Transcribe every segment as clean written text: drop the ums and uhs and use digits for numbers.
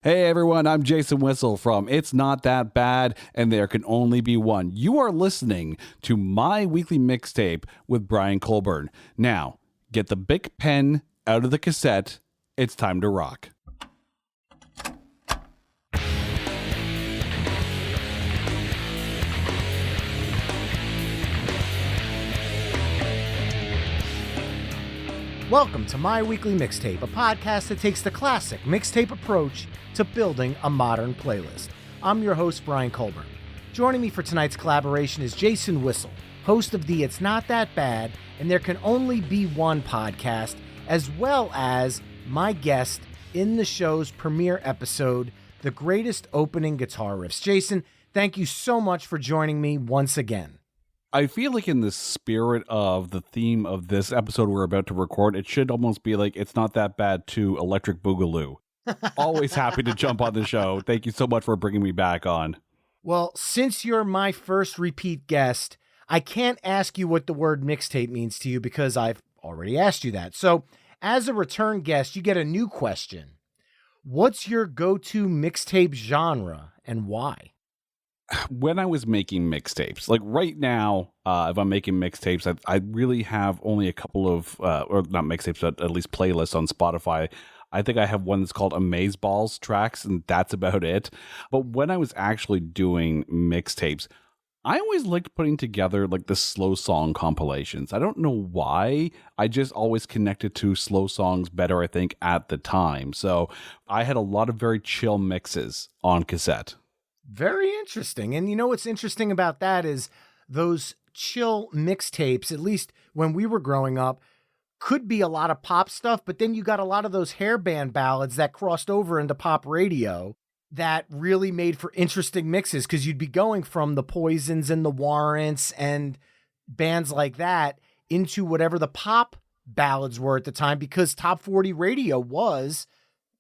Hey everyone, I'm Jason Whistle from It's Not That Bad and There Can Only Be One. You are listening to my weekly mixtape with Brian Colburn. Now, get the Bic pen out of the cassette. It's time to rock. Welcome to My Weekly Mixtape, a podcast that takes the classic mixtape approach to building a modern playlist. I'm your host, Brian Colburn. Joining me for tonight's collaboration is Jason Whistle, host of the It's Not That Bad and There Can Only Be One podcast, as well as my guest in the show's premiere episode, The Greatest Opening Guitar Riffs. Jason, thank you so much for joining me once again. I feel like in the spirit of the theme of this episode we're about to record, it should almost be like It's Not That Bad to Electric Boogaloo. Always happy to jump on the show. Thank you so much for bringing me back on. Well, since you're my first repeat guest, I can't ask you what the word mixtape means to you because I've already asked you that. So as a return guest, you get a new question. What's your go-to mixtape genre and why? When I was making mixtapes, like right now, if I'm making mixtapes, I really have only a couple of, or not mixtapes, but at least playlists on Spotify. I think I have one that's called Amazeballs tracks, and that's about it. But when I was actually doing mixtapes, I always liked putting together like the slow song compilations. I don't know why. I just always connected to slow songs better, I think, at the time. So I had a lot of very chill mixes on cassette. Very interesting. And you know what's interesting about that is those chill mixtapes, at least when we were growing up, could be a lot of pop stuff, but then you got a lot of those hairband ballads that crossed over into pop radio that really made for interesting mixes because you'd be going from the Poisons and the Warrants and bands like that into whatever the pop ballads were at the time because Top 40 radio was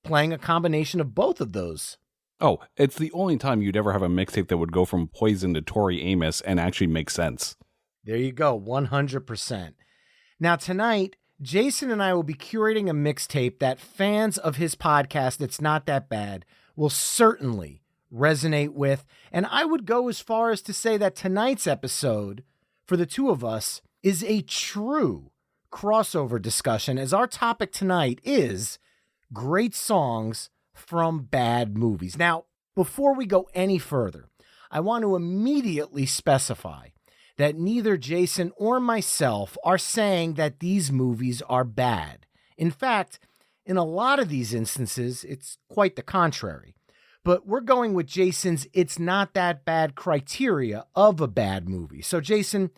playing a combination of both of those. Oh, it's the only time you'd ever have a mixtape that would go from Poison to Tori Amos and actually make sense. There you go, 100%. Now tonight, Jason and I will be curating a mixtape that fans of his podcast, It's Not That Bad, will certainly resonate with. And I would go as far as to say that tonight's episode, for the two of us, is a true crossover discussion, as our topic tonight is great songs from bad movies. Now, before we go any further, I want to immediately specify that neither Jason or myself are saying that these movies are bad. In fact, in a lot of these instances, it's quite the contrary. But we're going with Jason's It's Not That Bad criteria of a bad movie. So Jason,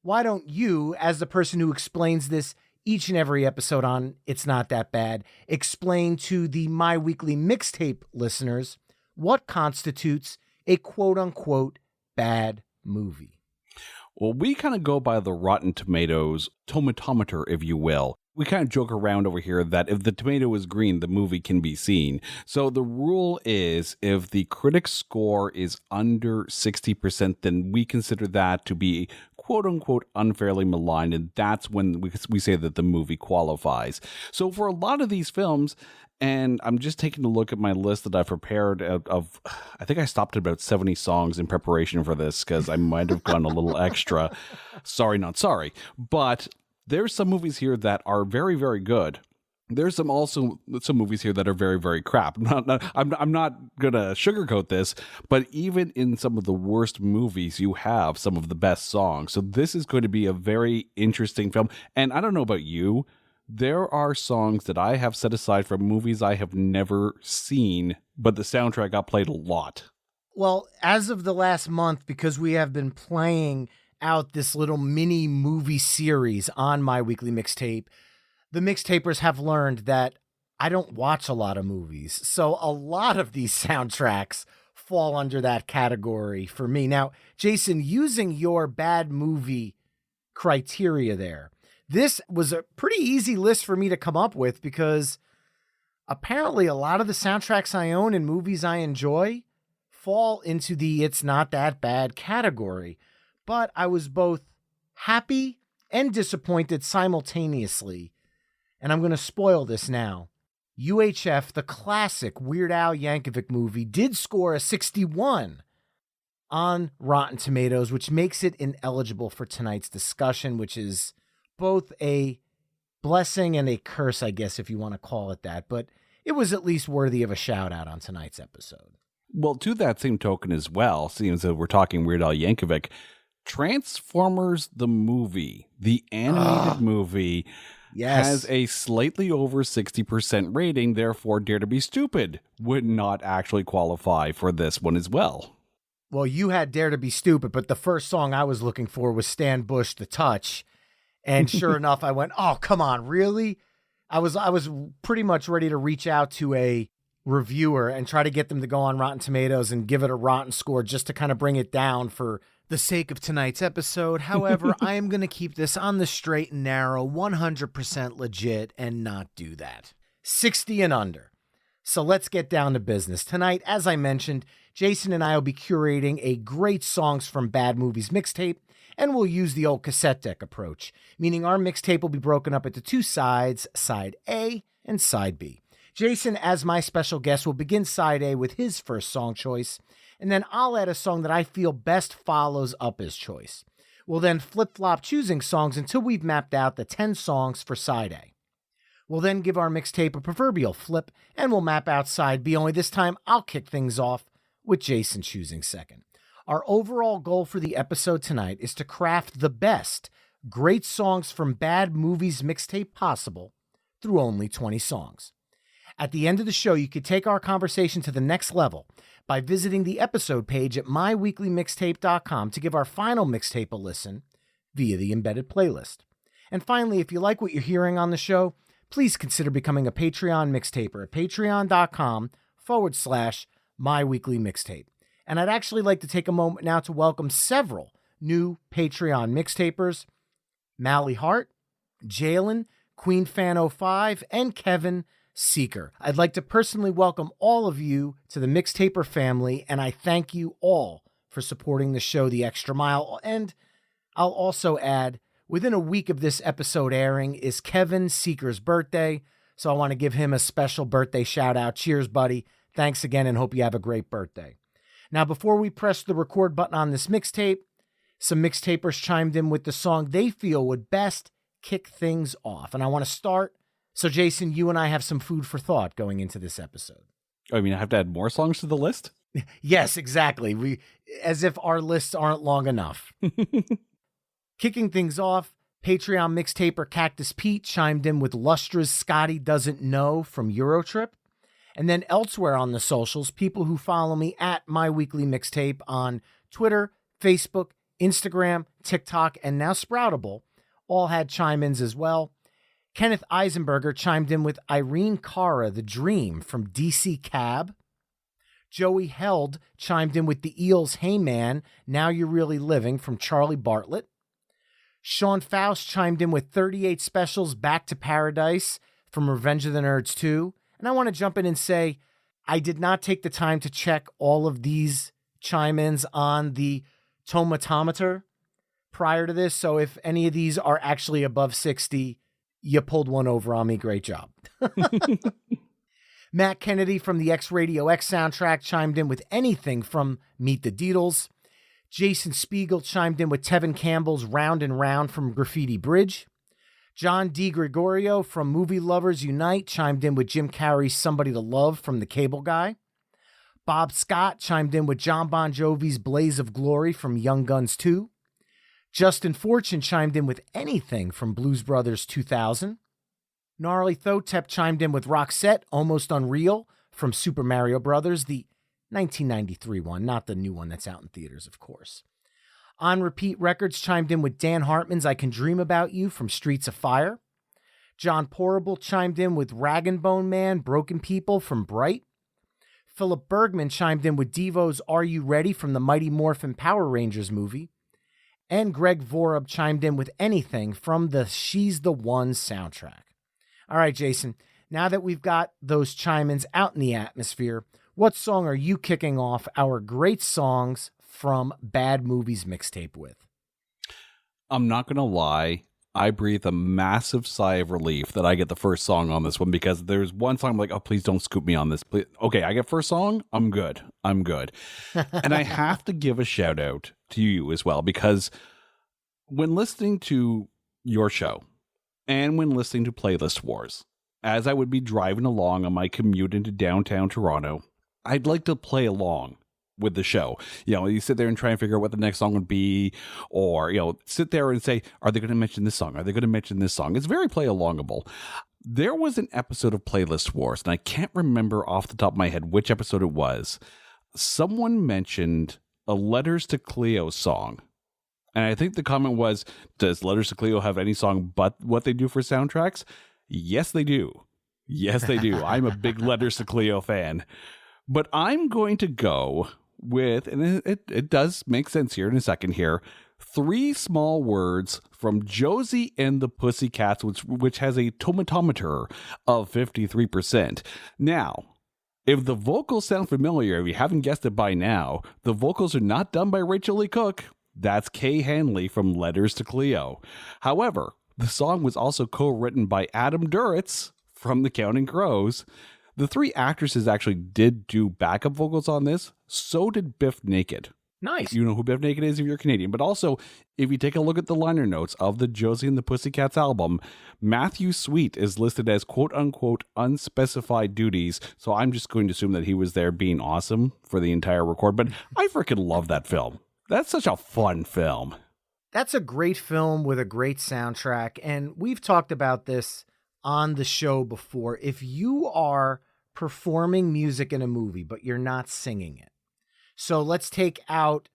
why don't you, as the person who explains this each and every episode on It's Not That Bad, explain to the My Weekly Mixtape listeners what constitutes a quote-unquote bad movie. Well, we kind of go by the Rotten Tomatoes Tomatometer, if you will. We kind of joke around over here that if the tomato is green, the movie can be seen. So the rule is if the critic score is under 60%, then we consider that to be quote-unquote unfairly maligned, and that's when we say that the movie qualifies. So for a lot of these films, and I'm just taking a look at my list that I've prepared of I think I stopped at about 70 songs in preparation for this because I might have gone a little extra. Sorry, not sorry. But there's some movies here that are very, very good. There's some movies here that are very, very crap. I'm not going to sugarcoat this, but even in some of the worst movies, you have some of the best songs. So this is going to be a very interesting film. And I don't know about you, there are songs that I have set aside from movies I have never seen, but the soundtrack got played a lot. Well, as of the last month, because we have been playing out this little mini movie series on My Weekly Mixtape, the mixtapers have learned that I don't watch a lot of movies. So a lot of these soundtracks fall under that category for me. Now, Jason, using your bad movie criteria there, this was a pretty easy list for me to come up with because apparently a lot of the soundtracks I own and movies I enjoy fall into the It's Not That Bad category. But I was both happy and disappointed simultaneously. And I'm going to spoil this now. UHF, the classic Weird Al Yankovic movie, did score a 61 on Rotten Tomatoes, which makes it ineligible for tonight's discussion, which is both a blessing and a curse, I guess, if you want to call it that. But it was at least worthy of a shout out on tonight's episode. Well, to that same token as well, seeing as we're talking Weird Al Yankovic, Transformers the movie, the animated movie, has a slightly over 60% rating, therefore Dare to Be Stupid would not actually qualify for this one as well. Well, you had Dare to Be Stupid, but the first song I was looking for was Stan Bush, The Touch. And sure enough, I went, oh, come on, really? I was pretty much ready to reach out to a reviewer and try to get them to go on Rotten Tomatoes and give it a rotten score just to kind of bring it down for the sake of tonight's episode. However, I am going to keep this on the straight and narrow, 100% legit, and not do that. 60 and under. So let's get down to business. Tonight, as I mentioned, Jason and I will be curating a great songs from bad movies mixtape, and we'll use the old cassette deck approach, meaning our mixtape will be broken up into two sides, side A and side B. Jason, as my special guest, will begin side A with his first song choice, and then I'll add a song that I feel best follows up his choice. We'll then flip-flop choosing songs until we've mapped out the 10 songs for side A. We'll then give our mixtape a proverbial flip, and we'll map out side B, only this time I'll kick things off with Jason choosing second. Our overall goal for the episode tonight is to craft the best great songs from bad movies mixtape possible through only 20 songs. At the end of the show, you could take our conversation to the next level by visiting the episode page at myweeklymixtape.com to give our final mixtape a listen via the embedded playlist. And finally, if you like what you're hearing on the show, please consider becoming a Patreon mixtaper at patreon.com/myweeklymixtape. And I'd actually like to take a moment now to welcome several new Patreon mixtapers: Mally Hart, Jalen, QueenFan05, and Kevin Seeker. I'd like to personally welcome all of you to the Mixtaper family, and I thank you all for supporting the show The Extra Mile. And I'll also add, within a week of this episode airing is Kevin Seeker's birthday, so I want to give him a special birthday shout out. Cheers, buddy. Thanks again, and hope you have a great birthday. Now, before we press the record button on this mixtape, some mixtapers chimed in with the song they feel would best kick things off. And I want to start. So, Jason, you and I have some food for thought going into this episode. I mean, I have to add more songs to the list? Yes, exactly. As if our lists aren't long enough. Kicking things off, Patreon mixtaper Cactus Pete chimed in with Lustra's Scotty Doesn't Know from Eurotrip. And then elsewhere on the socials, people who follow me at My Weekly Mixtape on Twitter, Facebook, Instagram, TikTok, and now Sproutable all had chime-ins as well. Kenneth Eisenberger chimed in with Irene Cara, The Dream from DC Cab. Joey Held chimed in with the Eels, Hey Man, Now You're Really Living from Charlie Bartlett. Sean Faust chimed in with 38 Specials, Back to Paradise from Revenge of the Nerds 2. And I want to jump in and say, I did not take the time to check all of these chime-ins on the Tomatometer prior to this. So if any of these are actually above 60, you pulled one over on me. Great job. Matt Kennedy from the X Radio X soundtrack chimed in with anything from Meet the Deedles. Jason Spiegel chimed in with Tevin Campbell's Round and Round from Graffiti Bridge. John DiGregorio from Movie Lovers Unite chimed in with Jim Carrey's Somebody to Love from The Cable Guy. Bob Scott chimed in with John Bon Jovi's Blaze of Glory from Young Guns 2. Justin Fortune chimed in with anything from Blues Brothers 2000. Gnarly Thotep chimed in with Roxette, Almost Unreal from Super Mario Brothers, the 1993 one, not the new one that's out in theaters, of course. On Repeat Records chimed in with Dan Hartman's I Can Dream About You from Streets of Fire. John Porable chimed in with Rag and Bone Man, Broken People from Bright. Philip Bergman chimed in with Devo's Are You Ready from the Mighty Morphin Power Rangers movie. And Greg Vorab chimed in with anything from the She's the One soundtrack. All right, Jason, now that we've got those chime-ins out in the atmosphere, what song are you kicking off our great songs from Bad Movies mixtape with? I'm not going to lie. I breathe a massive sigh of relief that I get the first song on this one, because there's one song I'm like, oh, please don't scoop me on this. Please. Okay, I get first song. I'm good. I'm good. And I have to give a shout out to you as well, because when listening to your show and when listening to Playlist Wars, as I would be driving along on my commute into downtown Toronto, I'd like to play along with the show. You sit there and try and figure out what the next song would be, or, sit there and say, are they going to mention this song? Are they going to mention this song? It's very play alongable. There was an episode of Playlist Wars, and I can't remember off the top of my head which episode it was. Someone mentioned a Letters to Cleo song. And I think the comment was, does Letters to Cleo have any song but what they do for soundtracks? Yes, they do. Yes, they do. I'm a big Letters to Cleo fan. But I'm going to go with, and it does make sense here in a second here, 3 small words from Josie and the Pussycats, which has a tomatometer of 53%. Now, if the vocals sound familiar, if you haven't guessed it by now, the vocals are not done by Rachel Lee Cook. That's Kay Hanley from Letters to Cleo. However, the song was also co-written by Adam Duritz from The Counting Crows. The 3 actresses actually did do backup vocals on this. So did Biff Naked. Nice. You know who Biff Naked is if you're Canadian. But also, if you take a look at the liner notes of the Josie and the Pussycats album, Matthew Sweet is listed as quote-unquote unspecified duties. So I'm just going to assume that he was there being awesome for the entire record. But I freaking love that film. That's such a fun film. That's a great film with a great soundtrack. And we've talked about this on the show before. If you are performing music in a movie, but you're not singing it. So let's take out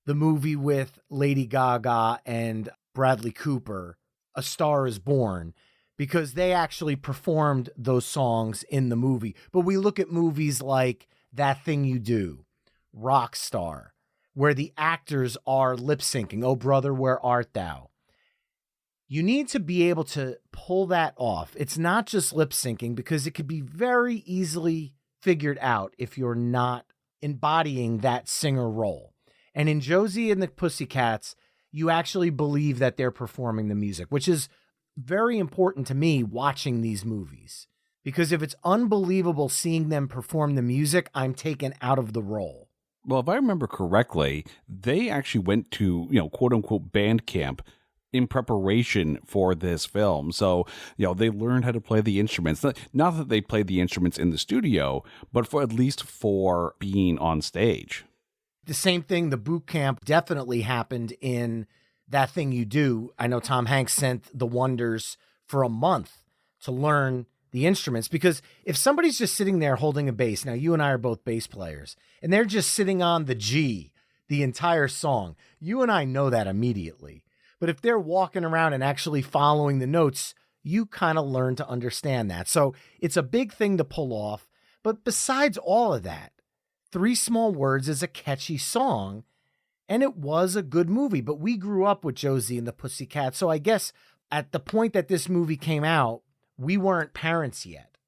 the movie with Lady Gaga and Bradley Cooper, A Star is Born, because they actually performed those songs in the movie. But we look at movies like That Thing You Do, Rockstar, where the actors are lip syncing. Oh, brother, where art thou? You need to be able to pull that off. It's not just lip syncing, because it could be very easily figured out if you're not embodying that singer role. And in Josie and the Pussycats, you actually believe that they're performing the music, which is very important to me watching these movies. Because if it's unbelievable seeing them perform the music, I'm taken out of the role. Well, if I remember correctly, they actually went to, quote unquote band camp in preparation for this film. So, they learned how to play the instruments. Not that they played the instruments in the studio, but for at least for being on stage. The same thing, the boot camp definitely happened in That Thing You Do. I know Tom Hanks sent the Wonders for a month to learn the instruments, because if somebody's just sitting there holding a bass, now you and I are both bass players, and they're just sitting on the G the entire song, you and I know that immediately. But if they're walking around and actually following the notes, you kind of learn to understand that. So it's a big thing to pull off. But besides all of that, 3 Small Words is a catchy song, and it was a good movie. But we grew up with Josie and the Pussycats. So I guess at the point that this movie came out, we weren't parents yet.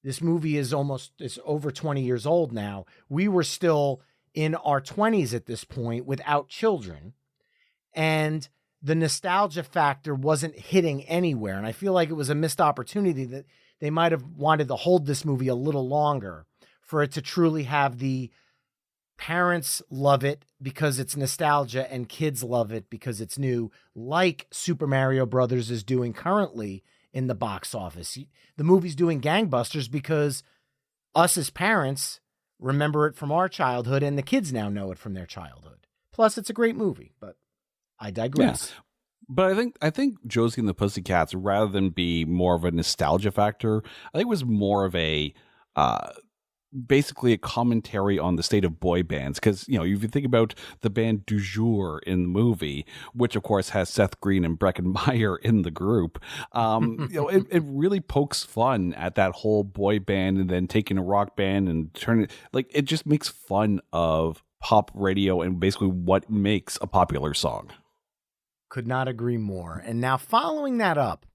This movie is over 20 years old now. We were still in our 20s at this point without children. And the nostalgia factor wasn't hitting anywhere. And I feel like it was a missed opportunity that they might have wanted to hold this movie a little longer for it to truly have the parents love it because it's nostalgia and kids love it because it's new, like Super Mario Brothers is doing currently in the box office. The movie's doing gangbusters because us as parents remember it from our childhood and the kids now know it from their childhood. Plus, it's a great movie, but I digress. Yeah. But I think Josie and the Pussycats, rather than be more of a nostalgia factor, I think it was more of a basically a commentary on the state of boy bands. Because, if you think about the band Du Jour in the movie, which of course has Seth Green and Breckin Meyer in the group, it really pokes fun at that whole boy band and then taking a rock band and turning it, it just makes fun of pop radio and basically what makes a popular song. Could not agree more. And now following that up,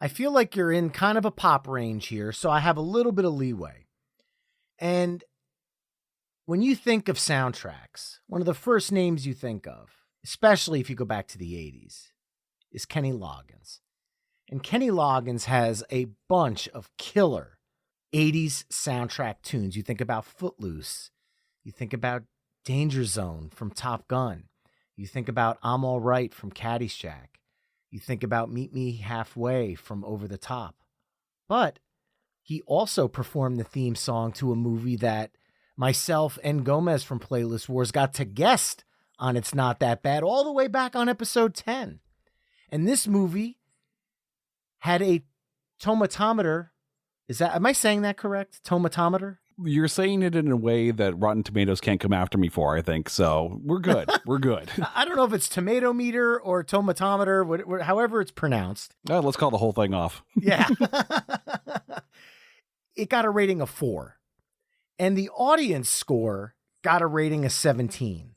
I feel like you're in kind of a pop range here, so I have a little bit of leeway. And when you think of soundtracks, one of the first names you think of, especially if you go back to the 80s, is Kenny Loggins. And Kenny Loggins has a bunch of killer 80s soundtrack tunes. You think about Footloose. You think about Danger Zone from Top Gun. You think about I'm All Right from Caddyshack. You think about Meet Me Halfway from Over the Top. But he also performed the theme song to a movie that myself and Gomez from Playlist Wars got to guest on It's Not That Bad all the way back on episode 10. And this movie had a tomatometer. Am I saying that correct? Tomatometer? You're saying it in a way that Rotten Tomatoes can't come after me for, I think. So we're good. We're good. I don't know if it's tomato meter or tomatometer, however it's pronounced. Let's call the whole thing off. Yeah. It got a rating of 4. And the audience score got a rating of 17.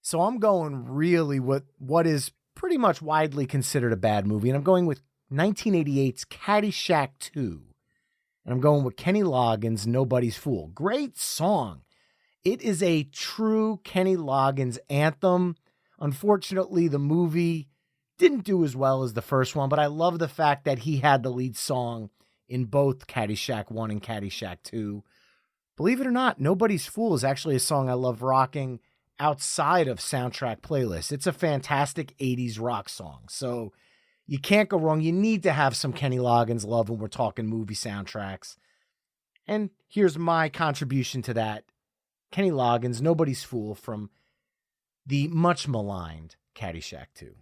So I'm going really what is pretty much widely considered a bad movie. And I'm going with 1988's Caddyshack 2. And I'm going with Kenny Loggins' Nobody's Fool. Great song. It is a true Kenny Loggins anthem. Unfortunately, the movie didn't do as well as the first one, but I love the fact that he had the lead song in both Caddyshack 1 and Caddyshack 2. Believe it or not, Nobody's Fool is actually a song I love rocking outside of soundtrack playlists. It's a fantastic 80s rock song. So you can't go wrong. You need to have some Kenny Loggins love when we're talking movie soundtracks. And here's my contribution to that. Kenny Loggins, Nobody's Fool from the much maligned Caddyshack 2.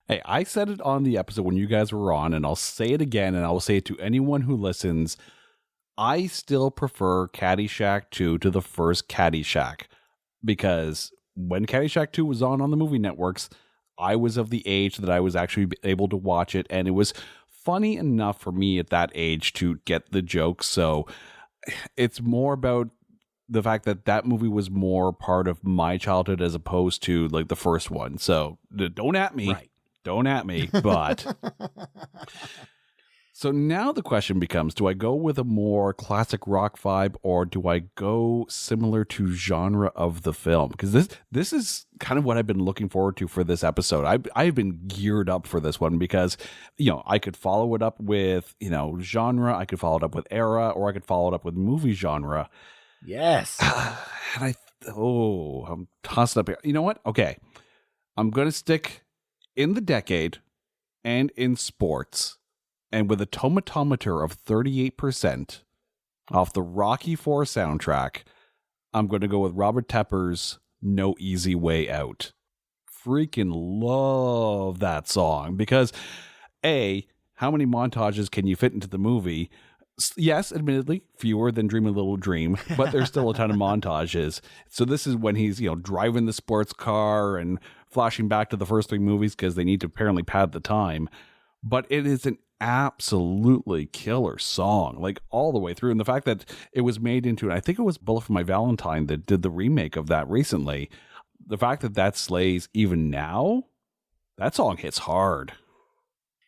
Hey, I said it on the episode when you guys were on, and I'll say it again, and I will say it to anyone who listens. I still prefer Caddyshack 2 to the first Caddyshack, because when Caddyshack 2 was on the movie networks, I was of the age that I was actually able to watch it, and it was funny enough for me at that age to get the jokes. So it's more about the fact that that movie was more part of my childhood as opposed to like the first one. So don't at me. Right. Don't at me, but... So now the question becomes, do I go with a more classic rock vibe, or do I go similar to genre of the film? Because this is kind of what I've been looking forward to for this episode. I've been geared up for this one because, I could follow it up with, genre, I could follow it up with era, or I could follow it up with movie genre. Yes. And I'm tossing up here. You know what? Okay. I'm going to stick in the decade and in sports. And with a tomatometer of 38% off the Rocky IV soundtrack, I'm going to go with Robert Tepper's No Easy Way Out. Freaking love that song because, A, how many montages can you fit into the movie? Yes, admittedly, fewer than Dream a Little Dream, but there's still a ton of montages. So this is when he's, driving the sports car and flashing back to the first 3 movies because they need to apparently pad the time. But it is an absolutely killer song, like all the way through. And the fact that it was made into, and I think it was Bullet for My Valentine that did the remake of that recently. The fact that slays even now, that song hits hard.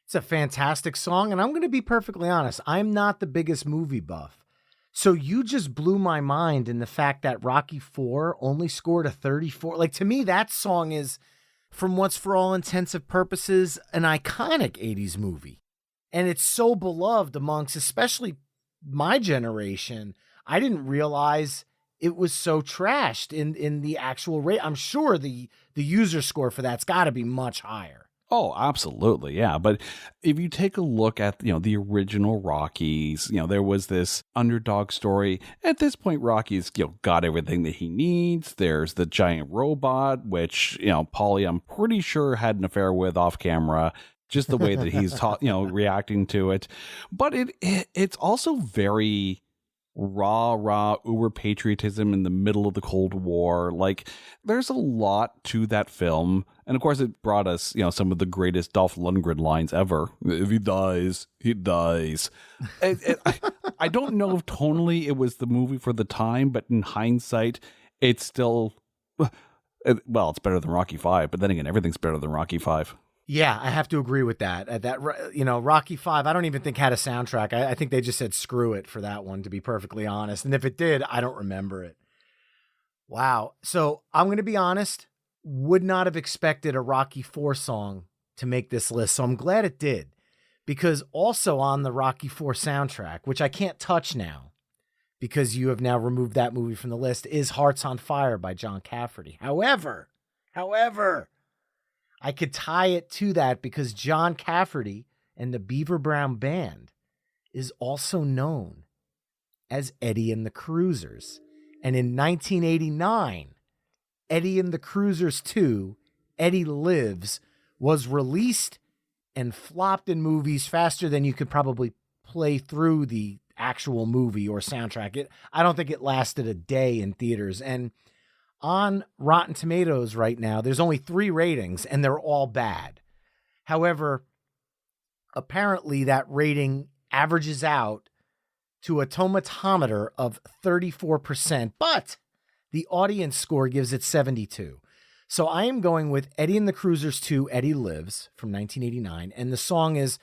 It's a fantastic song. And I'm going to be perfectly honest. I'm not the biggest movie buff. So you just blew my mind in the fact that Rocky IV only scored a 34. Like, to me, that song is, from what's for all intents and purposes, an iconic 80s movie. And it's so beloved amongst, especially my generation. I didn't realize it was so trashed in the actual rate. I'm sure the user score for that's got to be much higher. Oh, absolutely. Yeah. But if you take a look at, the original Rockies, there was this underdog story. At this point, Rocky's, got everything that he needs. There's the giant robot, which, Paulie, I'm pretty sure had an affair with off camera. Just the way that he's reacting to it. But it's also very rah uber patriotism in the middle of the Cold War. Like, there's a lot to that film. And of course, it brought us, some of the greatest Dolph Lundgren lines ever. If he dies, he dies. I don't know if tonally it was the movie for the time, but in hindsight, it's still, it's better than Rocky V. But then again, everything's better than Rocky V. Yeah, I have to agree with that. Rocky V, I don't even think had a soundtrack. I think they just said screw it for that one, to be perfectly honest. And if it did, I don't remember it. Wow. So I'm going to be honest, would not have expected a Rocky IV song to make this list. So I'm glad it did, because also on the Rocky IV soundtrack, which I can't touch now because you have now removed that movie from the list, is Hearts on Fire by John Cafferty. However, I could tie it to that because John Cafferty and the Beaver Brown Band is also known as Eddie and the Cruisers. And in 1989, Eddie and the Cruisers 2, Eddie Lives, was released and flopped in movies faster than you could probably play through the actual movie or soundtrack. I don't think it lasted a day in theaters. And on Rotten Tomatoes right now, there's only 3 ratings, and they're all bad. However, apparently that rating averages out to a tomatometer of 34%, but the audience score gives it 72. So I am going with Eddie and the Cruisers 2, Eddie Lives from 1989, and the song is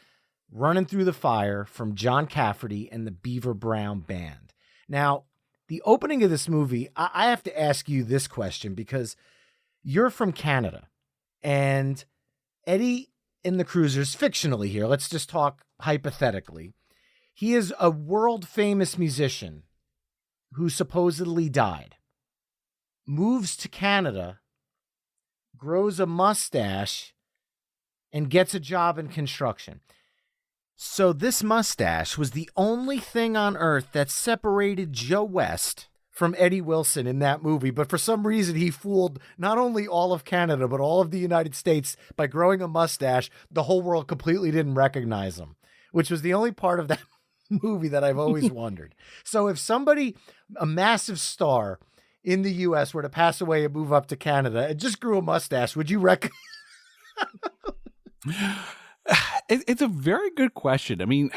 Running Through the Fire from John Cafferty and the Beaver Brown Band. Now, the opening of this movie, I have to ask you this question because you're from Canada, and Eddie and the Cruisers, fictionally here, let's just talk hypothetically, he is a world-famous musician who supposedly died, moves to Canada, grows a mustache, and gets a job in construction. So this mustache was the only thing on earth that separated Joe West from Eddie Wilson in that movie. But for some reason, he fooled not only all of Canada, but all of the United States by growing a mustache. The whole world completely didn't recognize him, which was the only part of that movie that I've always wondered. So if somebody, a massive star in the U.S. were to pass away and move up to Canada and just grew a mustache, would you recognize? It's a very good question. I mean,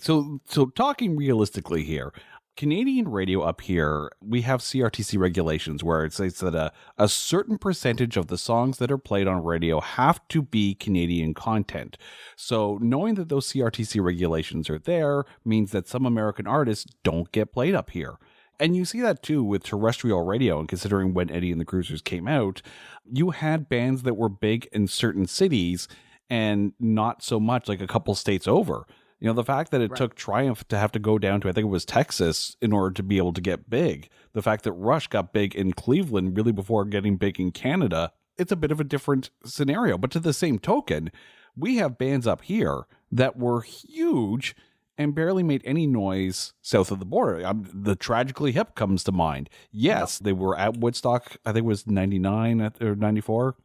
so talking realistically here, Canadian radio up here, we have CRTC regulations where it says that a certain percentage of the songs that are played on radio have to be Canadian content. So knowing that those CRTC regulations are there means that some American artists don't get played up here. And you see that too with terrestrial radio, and considering when Eddie and the Cruisers came out, you had bands that were big in certain cities and not so much like a couple states over. You know, the fact that it took Triumph to have to go down to, I think it was Texas, in order to be able to get big. The fact that Rush got big in Cleveland really before getting big in Canada, it's a bit of a different scenario. But to the same token, we have bands up here that were huge and barely made any noise south of the border. The Tragically Hip comes to mind. Yes, they were at Woodstock, I think it was 99 or 94.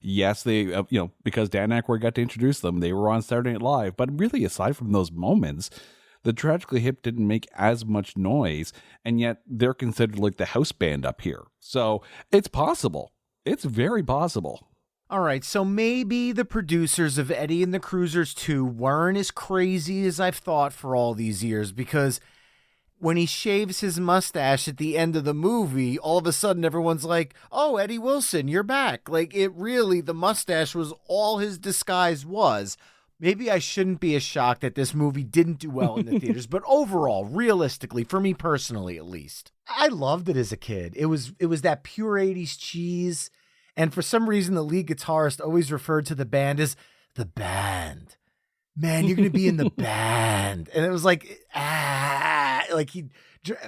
Yes, they, because Dan Aykroyd got to introduce them, they were on Saturday Night Live. But really, aside from those moments, the Tragically Hip didn't make as much noise, and yet they're considered like the house band up here. So it's possible. It's very possible. All right, so maybe the producers of Eddie and the Cruisers 2 weren't as crazy as I've thought for all these years, because when he shaves his mustache at the end of the movie, all of a sudden everyone's like, oh, Eddie Wilson, you're back. Like, the mustache was all his disguise was. Maybe I shouldn't be as shocked that this movie didn't do well in the theaters, but overall, realistically, for me personally at least, I loved it as a kid. It was that pure 80s cheese, and for some reason the lead guitarist always referred to the band as the band. Man, you're going to be in the band. And it was like,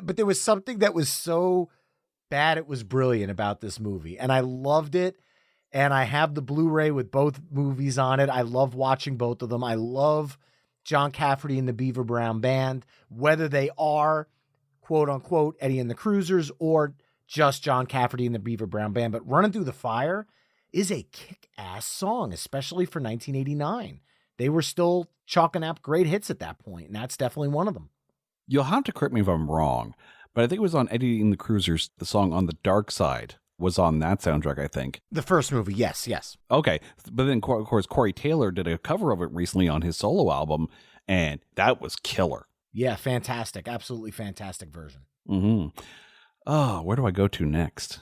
but there was something that was so bad it was brilliant about this movie. And I loved it. And I have the Blu-ray with both movies on it. I love watching both of them. I love John Cafferty and the Beaver Brown Band, whether they are, quote unquote, Eddie and the Cruisers or just John Cafferty and the Beaver Brown Band. But Running Through the Fire is a kick-ass song, especially for 1989. They were still chalking up great hits at that point, and that's definitely one of them. You'll have to correct me if I'm wrong, but I think it was on Eddie and the Cruisers, the song On the Dark Side was on that soundtrack, I think. The first movie, yes. Okay, but then, of course, Corey Taylor did a cover of it recently on his solo album, and that was killer. Yeah, fantastic. Absolutely fantastic version. Mm-hmm. Oh, where do I go to next?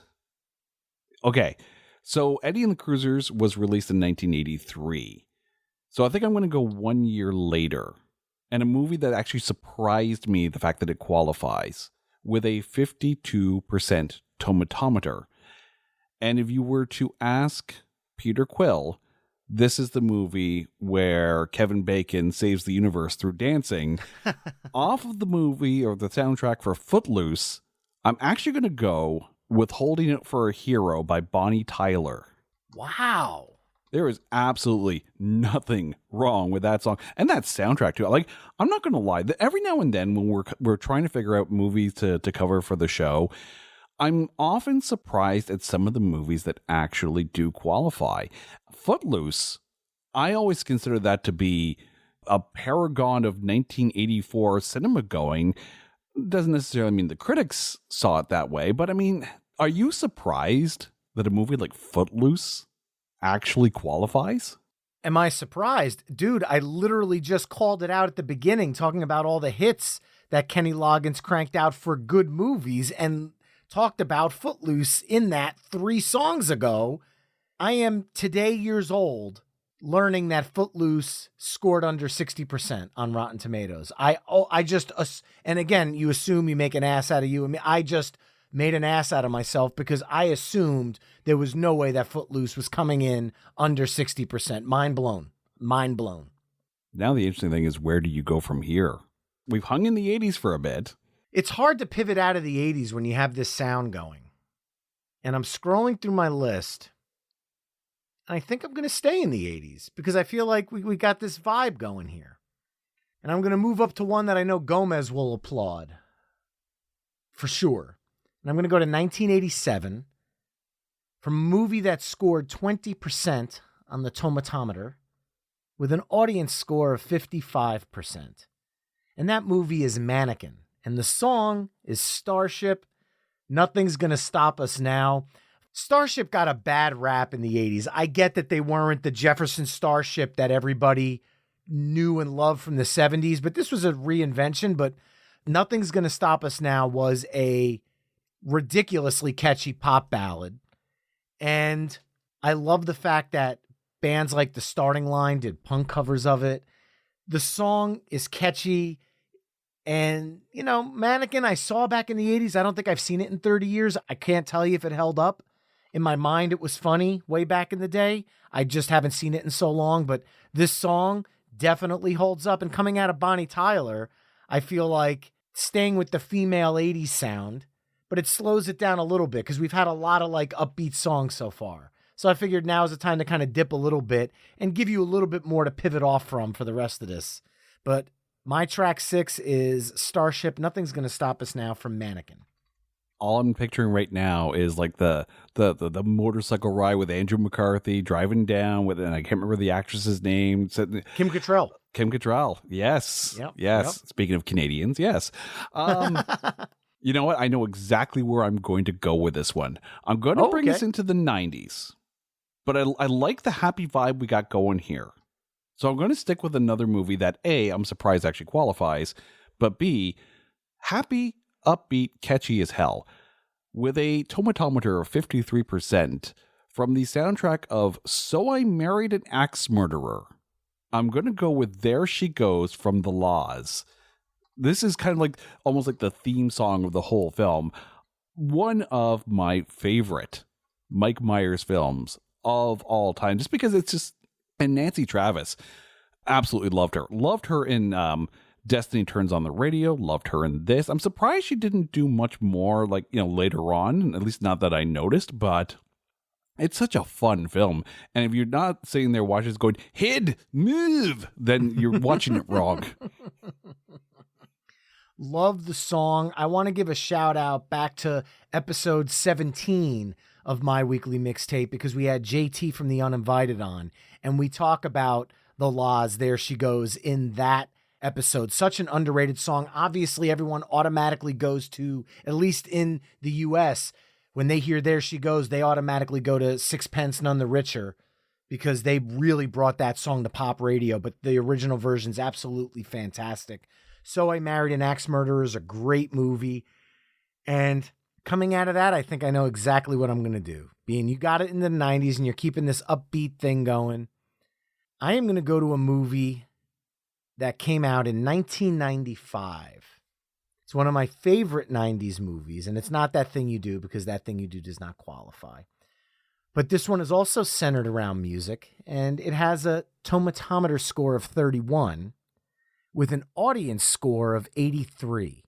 Okay, so Eddie and the Cruisers was released in 1983. So I think I'm going to go 1 year later, and a movie that actually surprised me, the fact that it qualifies, with a 52% tomatometer. And if you were to ask Peter Quill, this is the movie where Kevin Bacon saves the universe through dancing. Off of the movie or the soundtrack for Footloose, I'm actually going to go with Holding It for a Hero by Bonnie Tyler. Wow. There is absolutely nothing wrong with that song and that soundtrack too. Like, I'm not going to lie. Every now and then when we're trying to figure out movies to cover for the show, I'm often surprised at some of the movies that actually do qualify. Footloose, I always consider that to be a paragon of 1984 cinema going. Doesn't necessarily mean the critics saw it that way, but I mean, are you surprised that a movie like Footloose actually qualifies? Am I surprised? Dude, I literally just called it out at the beginning, talking about all the hits that Kenny Loggins cranked out for good movies and talked about Footloose in that 3 songs ago. I am today years old learning that Footloose scored under 60% on Rotten Tomatoes. And again, you assume you make an ass out of you. I mean, I just made an ass out of myself because I assumed there was no way that Footloose was coming in under 60%. Mind blown. Mind blown. Now the interesting thing is, where do you go from here? We've hung in the 80s for a bit. It's hard to pivot out of the 80s when you have this sound going. And I'm scrolling through my list. And I think I'm going to stay in the 80s because I feel like we got this vibe going here. And I'm going to move up to one that I know Gomez will applaud. For sure. And I'm going to go to 1987 from a movie that scored 20% on the Tomatometer with an audience score of 55%. And that movie is Mannequin. And the song is Starship. Nothing's going to stop us now. Starship got a bad rap in the 80s. I get that they weren't the Jefferson Starship that everybody knew and loved from the 70s, but this was a reinvention. But Nothing's Going to Stop Us Now was a ridiculously catchy pop ballad. And I love the fact that bands like The Starting Line did punk covers of it. The song is catchy. And, Mannequin, I saw back in the 80s. I don't think I've seen it in 30 years. I can't tell you if it held up. In my mind, it was funny way back in the day. I just haven't seen it in so long. But this song definitely holds up. And coming out of Bonnie Tyler, I feel like staying with the female 80s sound, but it slows it down a little bit because we've had a lot of upbeat songs so far. So I figured now is the time to kind of dip a little bit and give you a little bit more to pivot off from for the rest of this. But my track 6 is Starship. Nothing's Going to Stop Us Now from Mannequin. All I'm picturing right now is the motorcycle ride with Andrew McCarthy driving down with, and I can't remember the actress's name. Kim Cattrall. Kim Cattrall. Yes. Yep. Yes. Yep. Speaking of Canadians. Yes. You know what? I know exactly where I'm going to go with this one. I'm going to bring us into the 90s, but I like the happy vibe we got going here. So I'm going to stick with another movie that A, I'm surprised actually qualifies, but B, happy, upbeat, catchy as hell, with a tomatometer of 53% from the soundtrack of So I Married an Axe Murderer. I'm going to go with There She Goes from The Laws. This is kind of almost like the theme song of the whole film. One of my favorite Mike Myers films of all time, just because it's just, and Nancy Travis, absolutely loved her. Loved her in Destiny Turns on the Radio. Loved her in this. I'm surprised she didn't do much more later on, at least not that I noticed, but it's such a fun film. And if you're not sitting there watching this going, "Head, move," then you're watching it wrong. Love the song. I want to give a shout out back to episode 17 of my weekly mixtape because we had JT from The Uninvited on, and we talk about The Laws, There She Goes in that episode. Such an underrated song. Obviously, everyone automatically goes to, at least in the US, when they hear There She Goes, they automatically go to Sixpence None the Richer because they really brought that song to pop radio, but the original version's absolutely fantastic. So I Married an Axe Murderer is a great movie. And coming out of that, I think I know exactly what I'm going to do. Being you got it in the 90s and you're keeping this upbeat thing going, I am going to go to a movie that came out in 1995. It's one of my favorite 90s movies, and it's not That Thing You Do because That Thing You Do does not qualify. But this one is also centered around music, and it has a tomatometer score of 31 with an audience score of 83.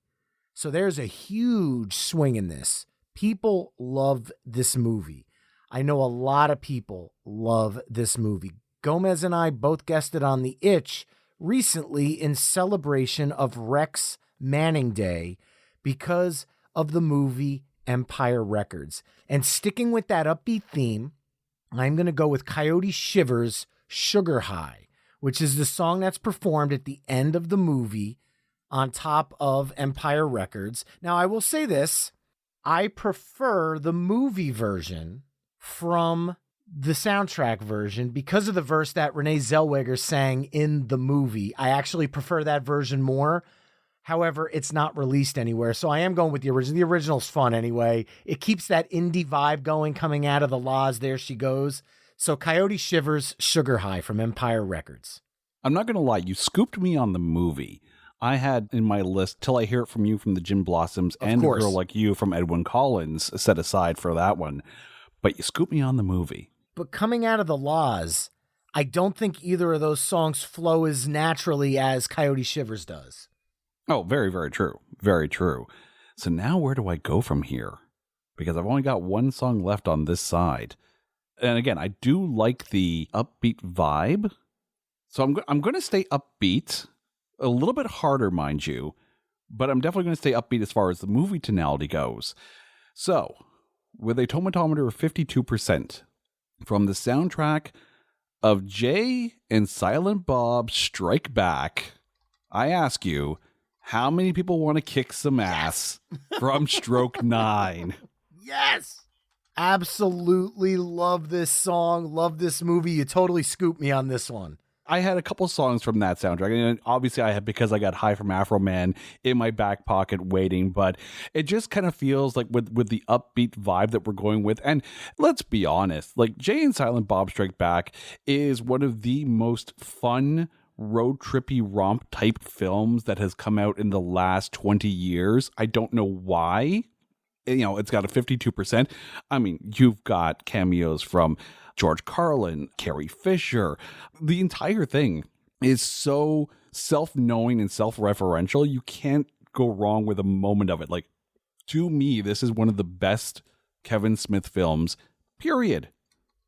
So there's a huge swing in this. People love this movie. I know a lot of people love this movie. Gomez and I both guested on The Itch recently in celebration of Rex Manning Day because of the movie Empire Records. And sticking with that upbeat theme, I'm going to go with Coyote Shivers' Sugar High, which is the song that's performed at the end of the movie on top of Empire Records. Now, I will say this. I prefer the movie version from the soundtrack version because of the verse that Renee Zellweger sang in the movie. I actually prefer that version more. However, it's not released anywhere, so I am going with the original. The original's fun anyway. It keeps that indie vibe going coming out of the Laws. There she goes. So Coyote Shivers, Sugar High from Empire Records. I'm not going to lie. You scooped me on the movie. I had in my list Till I Hear It From You from the Gin Blossoms and A Girl Like You from Edwin Collins set aside for that one. But you scooped me on the movie. But coming out of the Laws, I don't think either of those songs flow as naturally as Coyote Shivers does. Oh, very, very true. Very true. So now where do I go from here? Because I've only got one song left on this side. And again, I do like the upbeat vibe. So I'm going to stay upbeat. A little bit harder, mind you. But I'm definitely going to stay upbeat as far as the movie tonality goes. So, with a tomatometer of 52%, from the soundtrack of Jay and Silent Bob Strike Back, I ask you, how many people want to kick some ass from Stroke 9? Yes! Absolutely love this song, love this movie. You totally scooped me on this one. I had a couple songs from that soundtrack, and obviously I had Because I Got High from Afro Man in my back pocket waiting, but it just kind of feels like with the upbeat vibe that we're going with, and let's be honest, like Jay and Silent Bob Strike Back is one of the most fun road trippy romp type films that has come out in the last 20 years. I don't know why. You know, it's got a 52%. I mean, you've got cameos from George Carlin, Carrie Fisher. The entire thing is so self-knowing and self-referential. You can't go wrong with a moment of it. Like, to me, this is one of the best Kevin Smith films, period.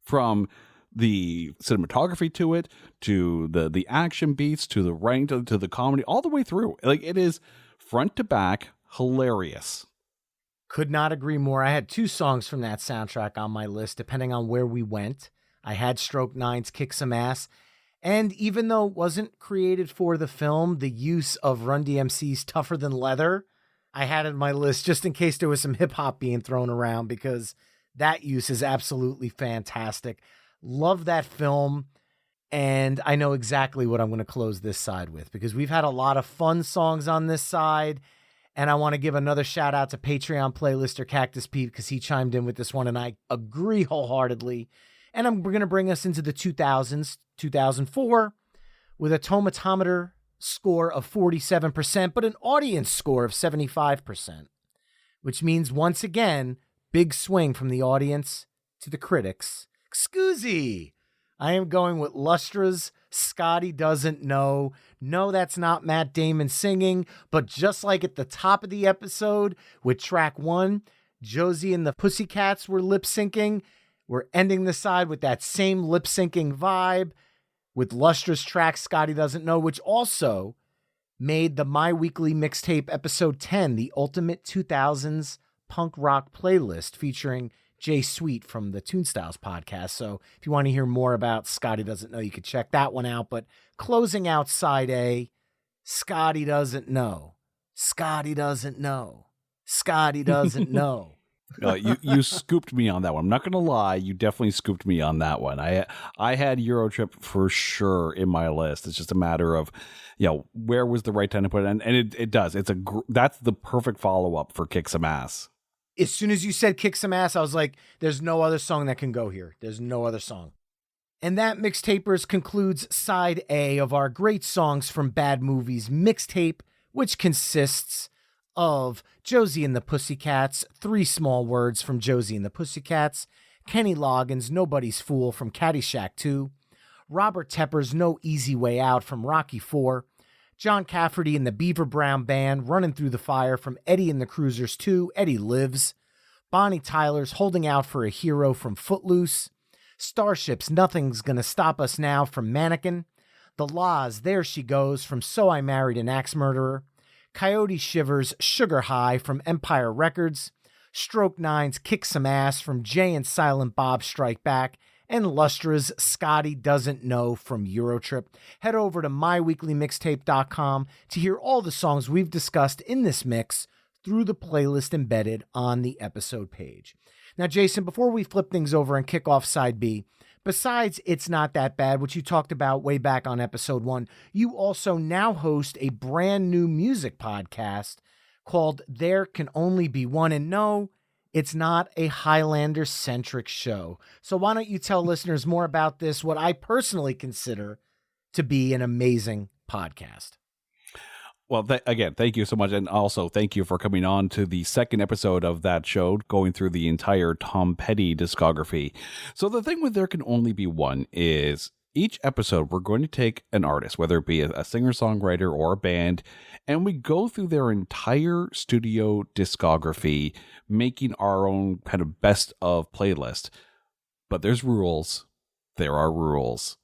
From the cinematography to it, to the action beats, to the writing, to the comedy, all the way through. Like, it is front to back hilarious. Could not agree more. I had two songs from that soundtrack on my list, depending on where we went. I had Stroke 9's Kick Some Ass. And even though it wasn't created for the film, the use of Run DMC's Tougher Than Leather, I had it in my list just in case there was some hip hop being thrown around, because that use is absolutely fantastic. Love that film. And I know exactly what I'm going to close this side with, because we've had a lot of fun songs on this side. And I want to give another shout out to Patreon playlister Cactus Pete, because he chimed in with this one, and I agree wholeheartedly. And we're going to bring us into the 2000s, 2004, with a tomatometer score of 47%, but an audience score of 75%, which means, once again, big swing from the audience to the critics. Excusey! I am going with Lustra's Scotty Doesn't Know. No, that's not Matt Damon singing, but just like at the top of the episode with track 1, Josie and the Pussycats were lip syncing. We're ending the side with that same lip syncing vibe with Lustra's track Scotty Doesn't Know, which also made the My Weekly Mixtape episode 10, the ultimate 2000s punk rock playlist featuring Jay Sweet from the Toonstyles podcast. So if you want to hear more about Scotty Doesn't Know, you could check that one out. But closing out side A, Scotty Doesn't Know. Scotty Doesn't Know. Scotty Doesn't Know. You scooped me on that one. I'm not going to lie. You definitely scooped me on that one. I had Eurotrip for sure in my list. It's just a matter of, where was the right time to put it in? And it does. That's the perfect follow-up for Kick Some Ass. As soon as you said Kick Some Ass, I was like, there's no other song that can go here. There's no other song. And that, Mixtapers, concludes side A of our Great Songs from Bad Movies mixtape, which consists of Josie and the Pussycats, 3 small words from Josie and the Pussycats, Kenny Loggins' Nobody's Fool from Caddyshack 2, Robert Tepper's No Easy Way Out from Rocky 4, John Cafferty and the Beaver Brown Band Running Through the Fire from Eddie and the Cruisers 2, Eddie Lives, Bonnie Tyler's Holding Out for a Hero from Footloose, Starship's Nothing's Gonna Stop Us Now from Mannequin, The Law's There She Goes from So I Married an Axe Murderer, Coyote Shiver's Sugar High from Empire Records, Stroke Nine's Kick Some Ass from Jay and Silent Bob Strike Back, and Lustra's Scotty Doesn't Know from Eurotrip. Head over to myweeklymixtape.com to hear all the songs we've discussed in this mix through the playlist embedded on the episode page. Now, Jason, before we flip things over and kick off side B, besides It's Not That Bad, which you talked about way back on episode 1, you also now host a brand new music podcast called There Can Only Be One. And no, it's not a Highlander-centric show. So why don't you tell listeners more about this, what I personally consider to be an amazing podcast? Well, again, thank you so much. And also thank you for coming on to the second episode of that show, going through the entire Tom Petty discography. So the thing with There Can Only Be One is each episode, we're going to take an artist, whether it be a singer-songwriter or a band, and we go through their entire studio discography, making our own kind of best of playlist. But there's rules. There are rules.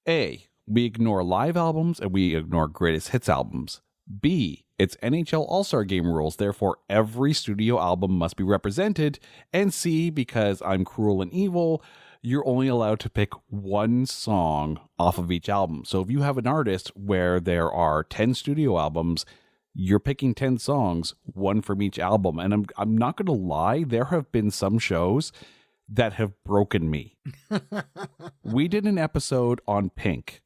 A, we ignore live albums and we ignore greatest hits albums. B, it's NHL All-Star Game rules, therefore every studio album must be represented. And C, because I'm cruel and evil, you're only allowed to pick one song off of each album. So if you have an artist where there are 10 studio albums, you're picking 10 songs, one from each album. And I'm not going to lie, there have been some shows that have broken me. We did an episode on Pink,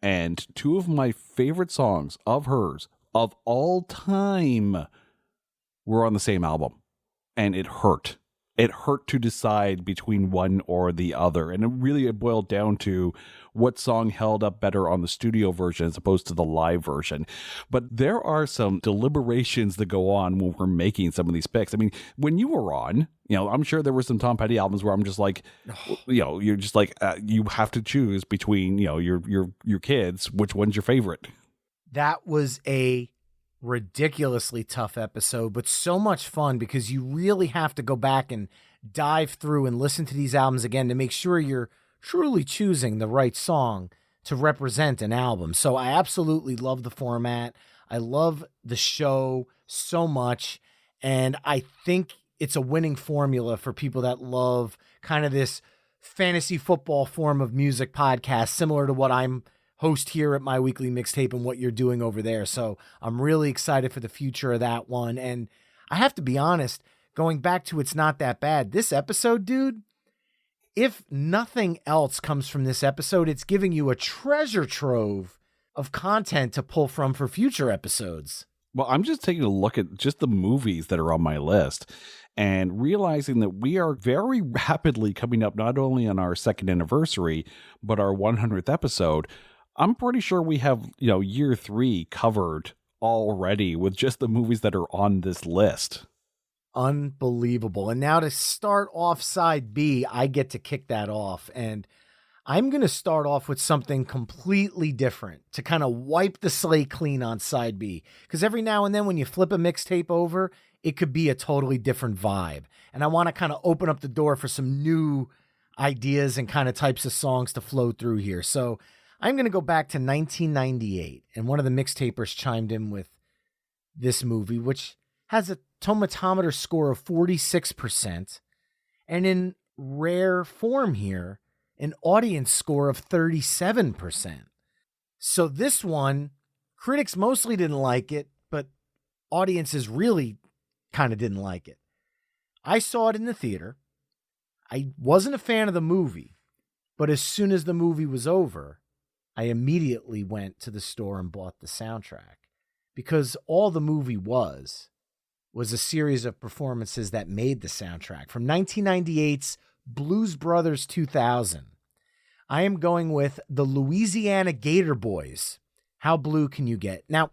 and two of my favorite songs of hers of all time were on the same album. And it hurt. It hurt to decide between one or the other. And it boiled down to what song held up better on the studio version as opposed to the live version. But there are some deliberations that go on when we're making some of these picks. I mean, when you were on, I'm sure there were some Tom Petty albums where I'm just like, you're just like, you have to choose between, your kids, which one's your favorite? That was a ridiculously tough episode, but so much fun because you really have to go back and dive through and listen to these albums again to make sure you're truly choosing the right song to represent an album. So I absolutely love the format. I love the show so much. And I think it's a winning formula for people that love kind of this fantasy football form of music podcast, similar to what I'm host here at My Weekly Mixtape and what you're doing over there. So I'm really excited for the future of that one. And I have to be honest, going back to It's Not That Bad, this episode, dude, if nothing else comes from this episode, it's giving you a treasure trove of content to pull from for future episodes. Well, I'm just taking a look at just the movies that are on my list and realizing that we are very rapidly coming up not only on our second anniversary, but our 100th episode. I'm pretty sure we have, year 3 covered already with just the movies that are on this list. Unbelievable. And now to start off side B, I get to kick that off. And I'm going to start off with something completely different to kind of wipe the slate clean on side B. Because every now and then when you flip a mixtape over, it could be a totally different vibe. And I want to kind of open up the door for some new ideas and kind of types of songs to flow through here. So I'm going to go back to 1998, and one of the mixtapers chimed in with this movie, which has a tomatometer score of 46%, and in rare form here, an audience score of 37%. So this one, critics mostly didn't like it, but audiences really kind of didn't like it. I saw it in the theater. I wasn't a fan of the movie, but as soon as the movie was over, I immediately went to the store and bought the soundtrack because all the movie was a series of performances that made the soundtrack. From 1998's Blues Brothers 2000, I am going with the Louisiana Gator Boys. How blue can you get? Now,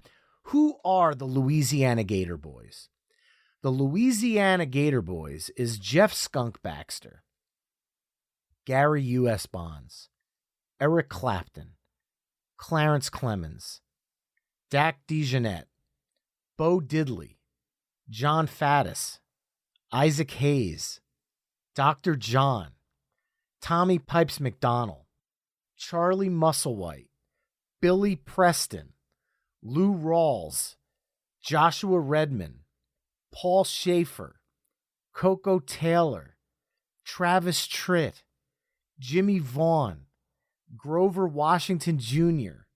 who are the Louisiana Gator Boys? The Louisiana Gator Boys is Jeff Skunk Baxter, Gary U.S. Bonds, Eric Clapton, Clarence Clemens, Dak DeJohnette, Bo Diddley, John Faddis, Isaac Hayes, Dr. John, Tommy Pipes McDonald, Charlie Musselwhite, Billy Preston, Lou Rawls, Joshua Redman, Paul Schaefer, Coco Taylor, Travis Tritt, Jimmy Vaughn, Grover Washington Jr.,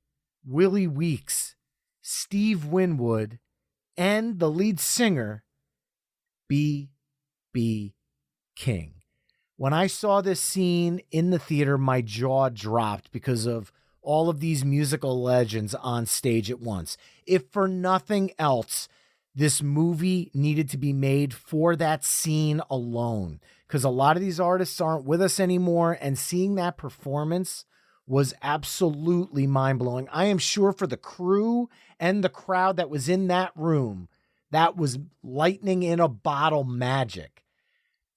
Willie Weeks, Steve Winwood, and the lead singer, B.B. King. When I saw this scene in the theater, my jaw dropped because of all of these musical legends on stage at once. If for nothing else, this movie needed to be made for that scene alone, because a lot of these artists aren't with us anymore, and seeing that performance was absolutely mind-blowing. I am sure for the crew and the crowd that was in that room, that was lightning in a bottle magic.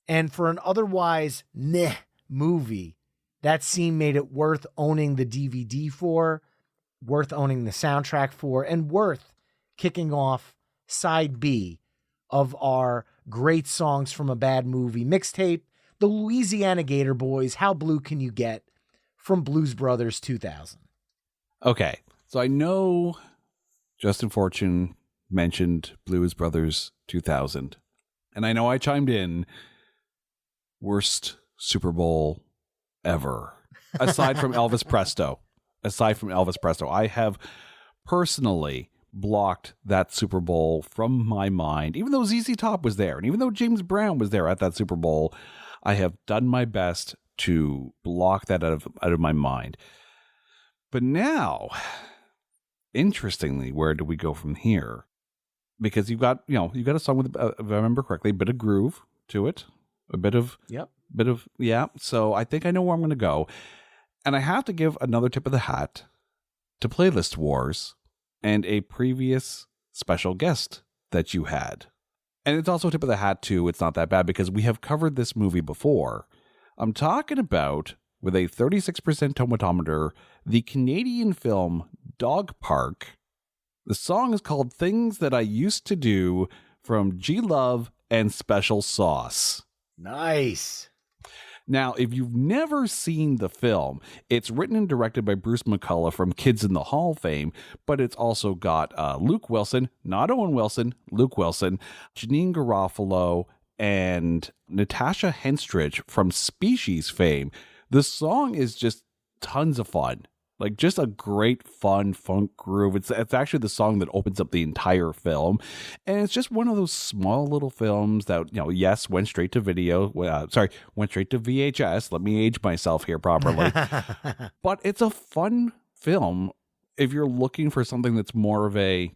And for an otherwise meh movie, that scene made it worth owning the DVD for, worth owning the soundtrack for, and worth kicking off side B of our great songs from a bad movie mixtape, the Louisiana Gator Boys, How Blue Can You Get, from Blues Brothers 2000. Okay, so I know Justin Fortune mentioned Blues Brothers 2000, and I know I chimed in worst Super Bowl ever, aside from Elvis Presto. I have personally blocked that Super Bowl from my mind, even though ZZ Top was there, and even though James Brown was there at that Super Bowl. I have done my best to block that out of my mind. But now, interestingly, where do we go from here? Because you've got a song with, if I remember correctly, a bit of groove to it, a bit of, yeah. So I think I know where I'm going to go. And I have to give another tip of the hat to Playlist Wars and a previous special guest that you had. And it's also a tip of the hat to It's Not That Bad, because we have covered this movie before. I'm talking about, with a 36% tomatometer, the Canadian film Dog Park. The song is called Things That I Used to Do, from G-Love and Special Sauce. Nice. Now, if you've never seen the film, it's written and directed by Bruce McCullough from Kids in the Hall fame, but it's also got Luke Wilson, not Owen Wilson, Luke Wilson, Janine Garofalo, and Natasha Henstridge from Species fame. The song is just tons of fun. Like, just a great, fun funk groove. It's actually the song that opens up the entire film. And it's just one of those small little films that, yes, went straight to video. Went straight to VHS. Let me age myself here properly. But it's a fun film if you're looking for something that's more of an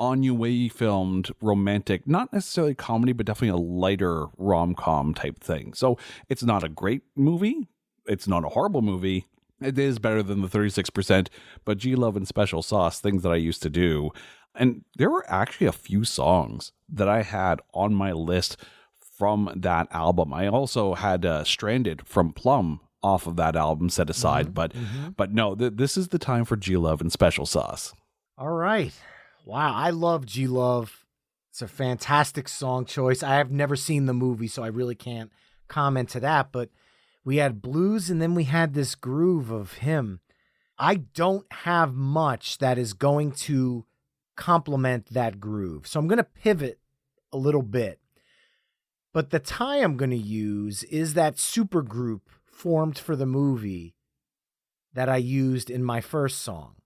ennui filmed romantic, not necessarily comedy, but definitely a lighter rom-com type thing. So it's not a great movie. It's not a horrible movie. It is better than the 36%, but G-Love and Special Sauce, Things That I Used to Do. And there were actually a few songs that I had on my list from that album. I also had Stranded from Plum off of that album set aside, but no, this is the time for G-Love and Special Sauce. All right. Wow, I love G-Love. It's a fantastic song choice. I have never seen the movie, so I really can't comment to that, but we had blues, and then we had this groove of him. I don't have much that is going to complement that groove, so I'm going to pivot a little bit. But the tie I'm going to use is that supergroup formed for the movie that I used in my first song.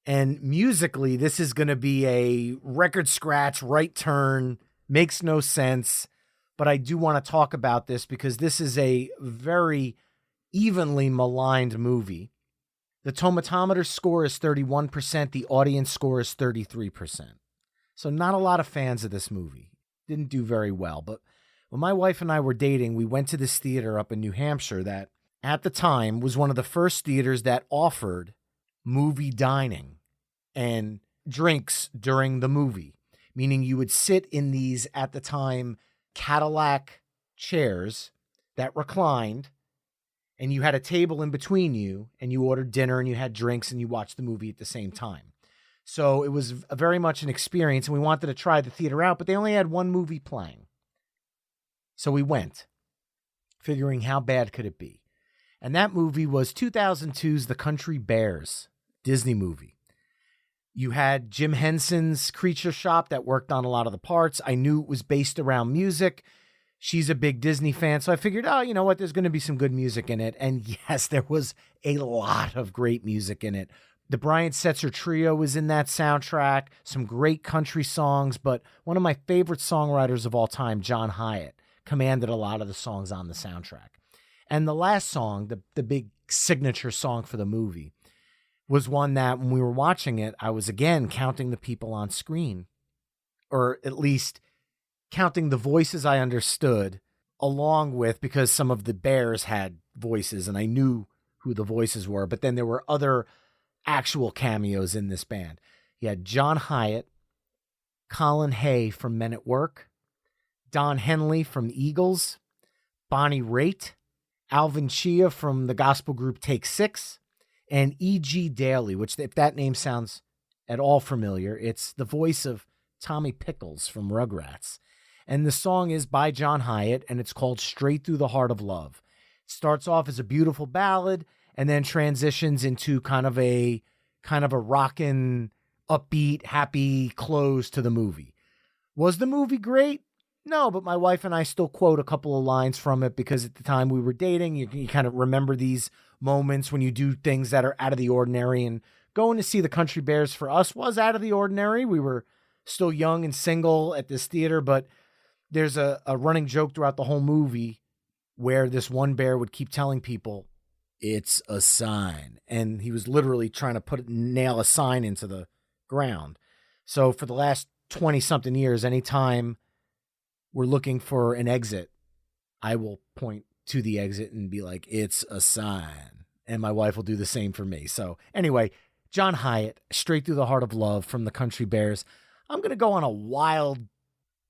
And musically, this is going to be a record scratch, right turn, makes no sense. But I do want to talk about this because this is a very evenly maligned movie. The tomatometer score is 31%. The audience score is 33%. So not a lot of fans of this movie. Didn't do very well. But when my wife and I were dating, we went to this theater up in New Hampshire that at the time was one of the first theaters that offered movie dining and drinks during the movie, meaning you would sit in these, at the time, Cadillac chairs that reclined, and you had a table in between you, and you ordered dinner and you had drinks and you watched the movie at the same time. So it was very much an experience, and we wanted to try the theater out, but they only had one movie playing. So we went, figuring how bad could it be. And that movie was 2002's The Country Bears, Disney movie. You had Jim Henson's Creature Shop that worked on a lot of the parts. I knew it was based around music. She's a big Disney fan, so I figured, oh, you know what, there's going to be some good music in it. And yes, there was a lot of great music in it. The Brian Setzer Trio was in that soundtrack, some great country songs, but one of my favorite songwriters of all time, John Hyatt, commanded a lot of the songs on the soundtrack. And the last song, the big signature song for the movie, was one that when we were watching it, I was again counting the people on screen, or at least counting the voices I understood, along with, because some of the bears had voices and I knew who the voices were, but then there were other actual cameos in this band. You had John Hyatt, Colin Hay from Men at Work, Don Henley from Eagles, Bonnie Raitt, Alvin Chia from the gospel group Take Six, and E.G. Daly, which, if that name sounds at all familiar, it's the voice of Tommy Pickles from Rugrats. And the song is by John Hyatt, and it's called Straight Through the Heart of Love. It starts off as a beautiful ballad and then transitions into kind of a rockin', upbeat, happy close to the movie. Was the movie great? No, but my wife and I still quote a couple of lines from it because at the time we were dating, you kind of remember these moments when you do things that are out of the ordinary, and going to see the Country Bears for us was out of the ordinary. We were still young and single at this theater, but there's a running joke throughout the whole movie where this one bear would keep telling people, it's a sign. And he was literally trying to nail a sign into the ground. So for the last 20 something years, anytime we're looking for an exit, I will point to the exit and be like, it's a sign. And my wife will do the same for me. So anyway, John Hyatt, Straight Through the Heart of Love from the Country Bears. I'm going to go on a wild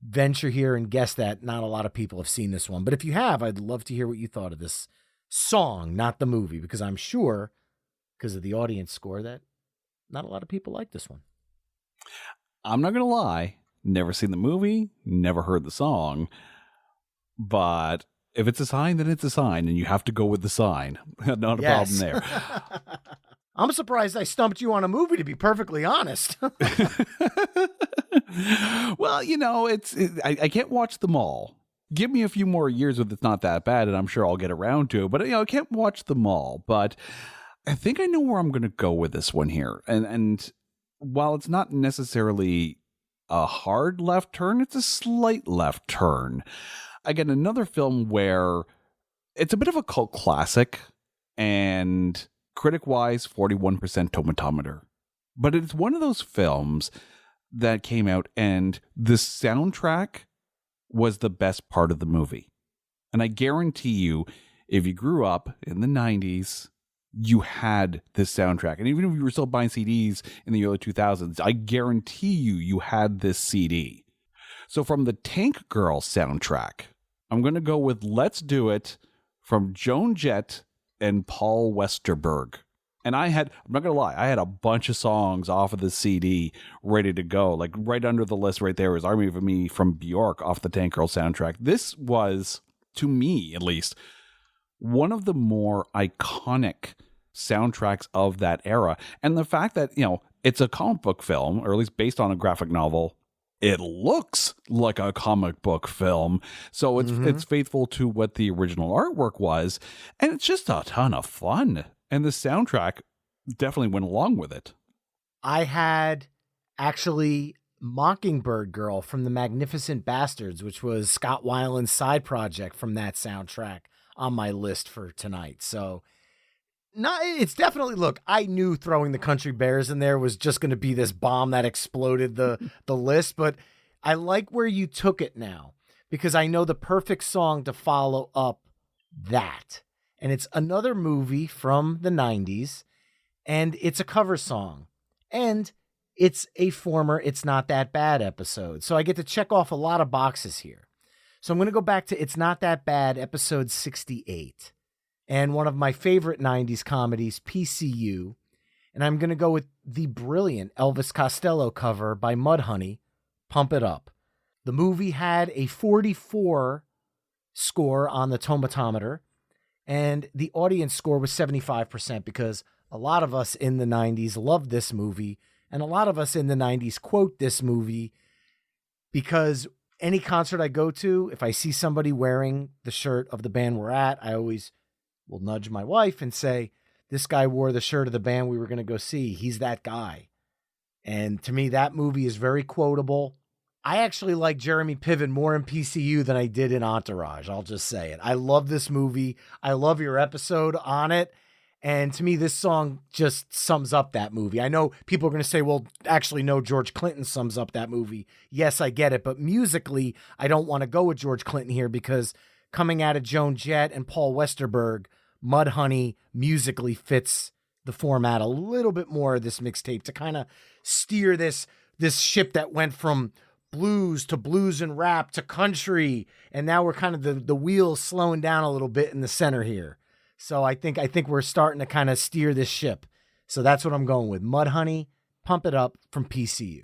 venture here and guess that not a lot of people have seen this one. But if you have, I'd love to hear what you thought of this song, not the movie, because I'm sure, because of the audience score, that not a lot of people like this one. I'm not going to lie. Never seen the movie, never heard the song. But if it's a sign, then it's a sign, and you have to go with the sign. Not a problem there. I'm surprised I stumped you on a movie, to be perfectly honest. Well, I can't watch them all. Give me a few more years with It's Not That Bad, and I'm sure I'll get around to it. But, I can't watch them all. But I think I know where I'm going to go with this one here. And while it's not necessarily a hard left turn, it's a slight left turn. Again, another film where it's a bit of a cult classic, and critic-wise, 41% tomatometer. But it's one of those films that came out, and the soundtrack was the best part of the movie. And I guarantee you, if you grew up in the 90s, you had this soundtrack. And even if you were still buying CDs in the early 2000s, I guarantee you had this CD. So from the Tank Girl soundtrack, I'm going to go with Let's Do It from Joan Jett and Paul Westerberg. And I'm not going to lie, I had a bunch of songs off of the CD ready to go. Like right under the list right there is Army of Me from Bjork off the Tank Girl soundtrack. This was, to me at least, one of the more iconic soundtracks of that era. And the fact that, it's a comic book film, or at least based on a graphic novel, it looks like a comic book film. So it's faithful to what the original artwork was. And it's just a ton of fun. And the soundtrack definitely went along with it. I had actually Mockingbird Girl from the Magnificent Bastards, which was Scott Weiland's side project from that soundtrack, on my list for tonight. So it's definitely, look, I knew throwing the Country Bears in there was just going to be this bomb that exploded the list, but I like where you took it now, because I know the perfect song to follow up that. And it's another movie from the 90s, and it's a cover song. And it's a former It's Not That Bad episode. So I get to check off a lot of boxes here. So I'm going to go back to It's Not That Bad, episode 68. and one of my favorite 90s comedies, PCU. And I'm going to go with the brilliant Elvis Costello cover by Mudhoney, Pump It Up. The movie had a 44 score on the tomatometer, and the audience score was 75% because a lot of us in the 90s loved this movie, and a lot of us in the 90s quote this movie because any concert I go to, if I see somebody wearing the shirt of the band we're at, I always will nudge my wife and say, this guy wore the shirt of the band we were going to go see. He's that guy. And to me, that movie is very quotable. I actually like Jeremy Piven more in PCU than I did in Entourage. I'll just say it. I love this movie. I love your episode on it. And to me, this song just sums up that movie. I know people are going to say, well, actually, no, George Clinton sums up that movie. Yes, I get it. But musically, I don't want to go with George Clinton here because coming out of Joan Jett and Paul Westerberg, Mudhoney musically fits the format a little bit more of this mixtape to kind of steer this ship that went from blues and rap to country. And now we're kind of the wheels slowing down a little bit in the center here. So I think we're starting to kind of steer this ship. So that's what I'm going with. Mudhoney, Pump It Up from PCU.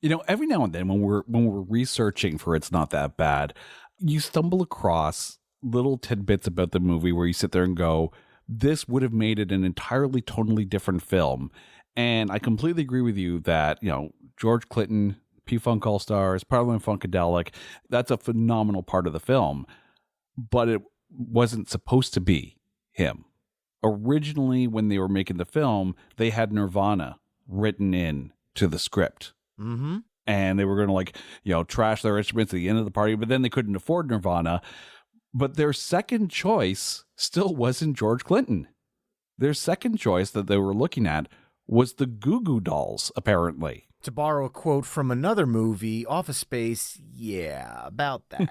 You know, every now and then when we're researching for It's Not That Bad, you stumble across little tidbits about the movie where you sit there and go, this would have made it an entirely tonally different film. And I completely agree with you that, you know, George Clinton, P-Funk All-Stars, Parliament Funkadelic, that's a phenomenal part of the film. But it wasn't supposed to be him. Originally, when they were making the film, they had Nirvana written in to the script. Mm-hmm. And they were going to trash their instruments at the end of the party, but then they couldn't afford Nirvana. But their second choice still wasn't George Clinton. Their second choice that they were looking at was the Goo Goo Dolls, apparently. To borrow a quote from another movie, Office Space, yeah, about that.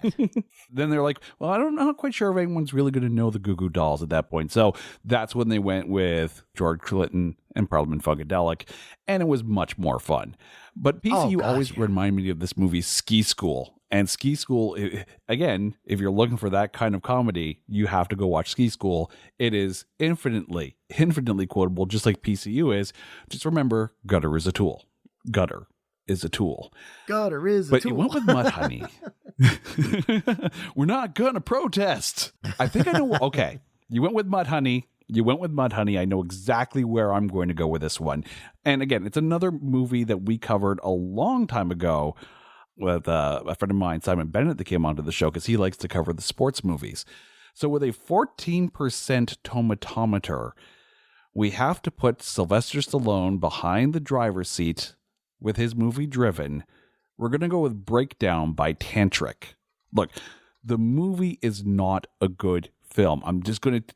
Then they're like, well, I'm not quite sure if anyone's really going to know the Goo Goo Dolls at that point. So that's when they went with George Clinton and Parliament Funkadelic, and it was much more fun. But PCU always reminded me of this movie Ski School. And Ski School, again, if you're looking for that kind of comedy, you have to go watch Ski School. It is infinitely quotable, just like PCU is. Just remember, gutter is a tool. Gutter is a tool. Gutter is a tool. But you went with Mudhoney. We're not going to protest. I think I know. Okay. You went with Mudhoney. I know exactly where I'm going to go with this one. And again, it's another movie that we covered a long time ago with a friend of mine, Simon Bennett, that came onto the show because he likes to cover the sports movies. So with a 14% tomatometer, we have to put Sylvester Stallone behind the driver's seat with his movie Driven. We're going to go with Breakdown by Tantric. Look, the movie is not a good film. I'm just going to...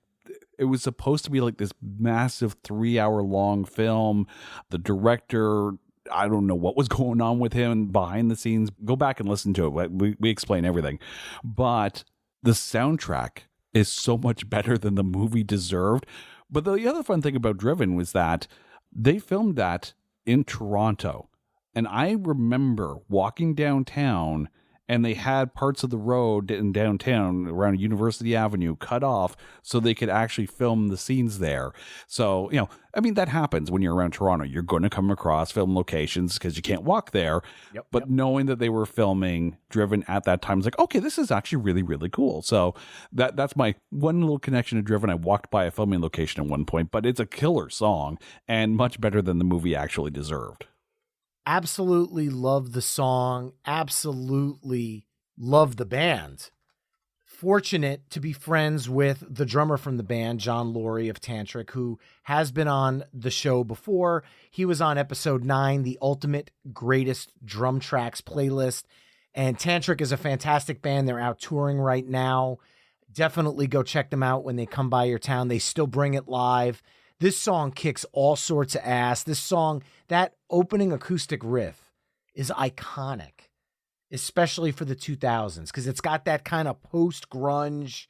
It was supposed to be like this massive 3-hour long film. The director, I don't know what was going on with him behind the scenes. Go back and listen to it. We explain everything. But the soundtrack is so much better than the movie deserved. But the other fun thing about Driven was that they filmed that in Toronto. And I remember walking downtown and they had parts of the road in downtown around University Avenue cut off so they could actually film the scenes there. So, that happens when you're around Toronto. You're going to come across film locations because you can't walk there. But knowing that they were filming Driven at that time, it's like, okay, this is actually really, really cool. So that's my one little connection to Driven. I walked by a filming location at one point, but it's a killer song and much better than the movie actually deserved. Absolutely love the song. Absolutely love the band. Fortunate to be friends with the drummer from the band, John Laurie of Tantric, who has been on the show before. He was on episode 9, the Ultimate Greatest Drum Tracks playlist. And Tantric is a fantastic band. They're out touring right now. Definitely go check them out when they come by your town. They still bring it live. This song kicks all sorts of ass. This song, that opening acoustic riff is iconic, especially for the 2000s, because it's got that kind of post-grunge,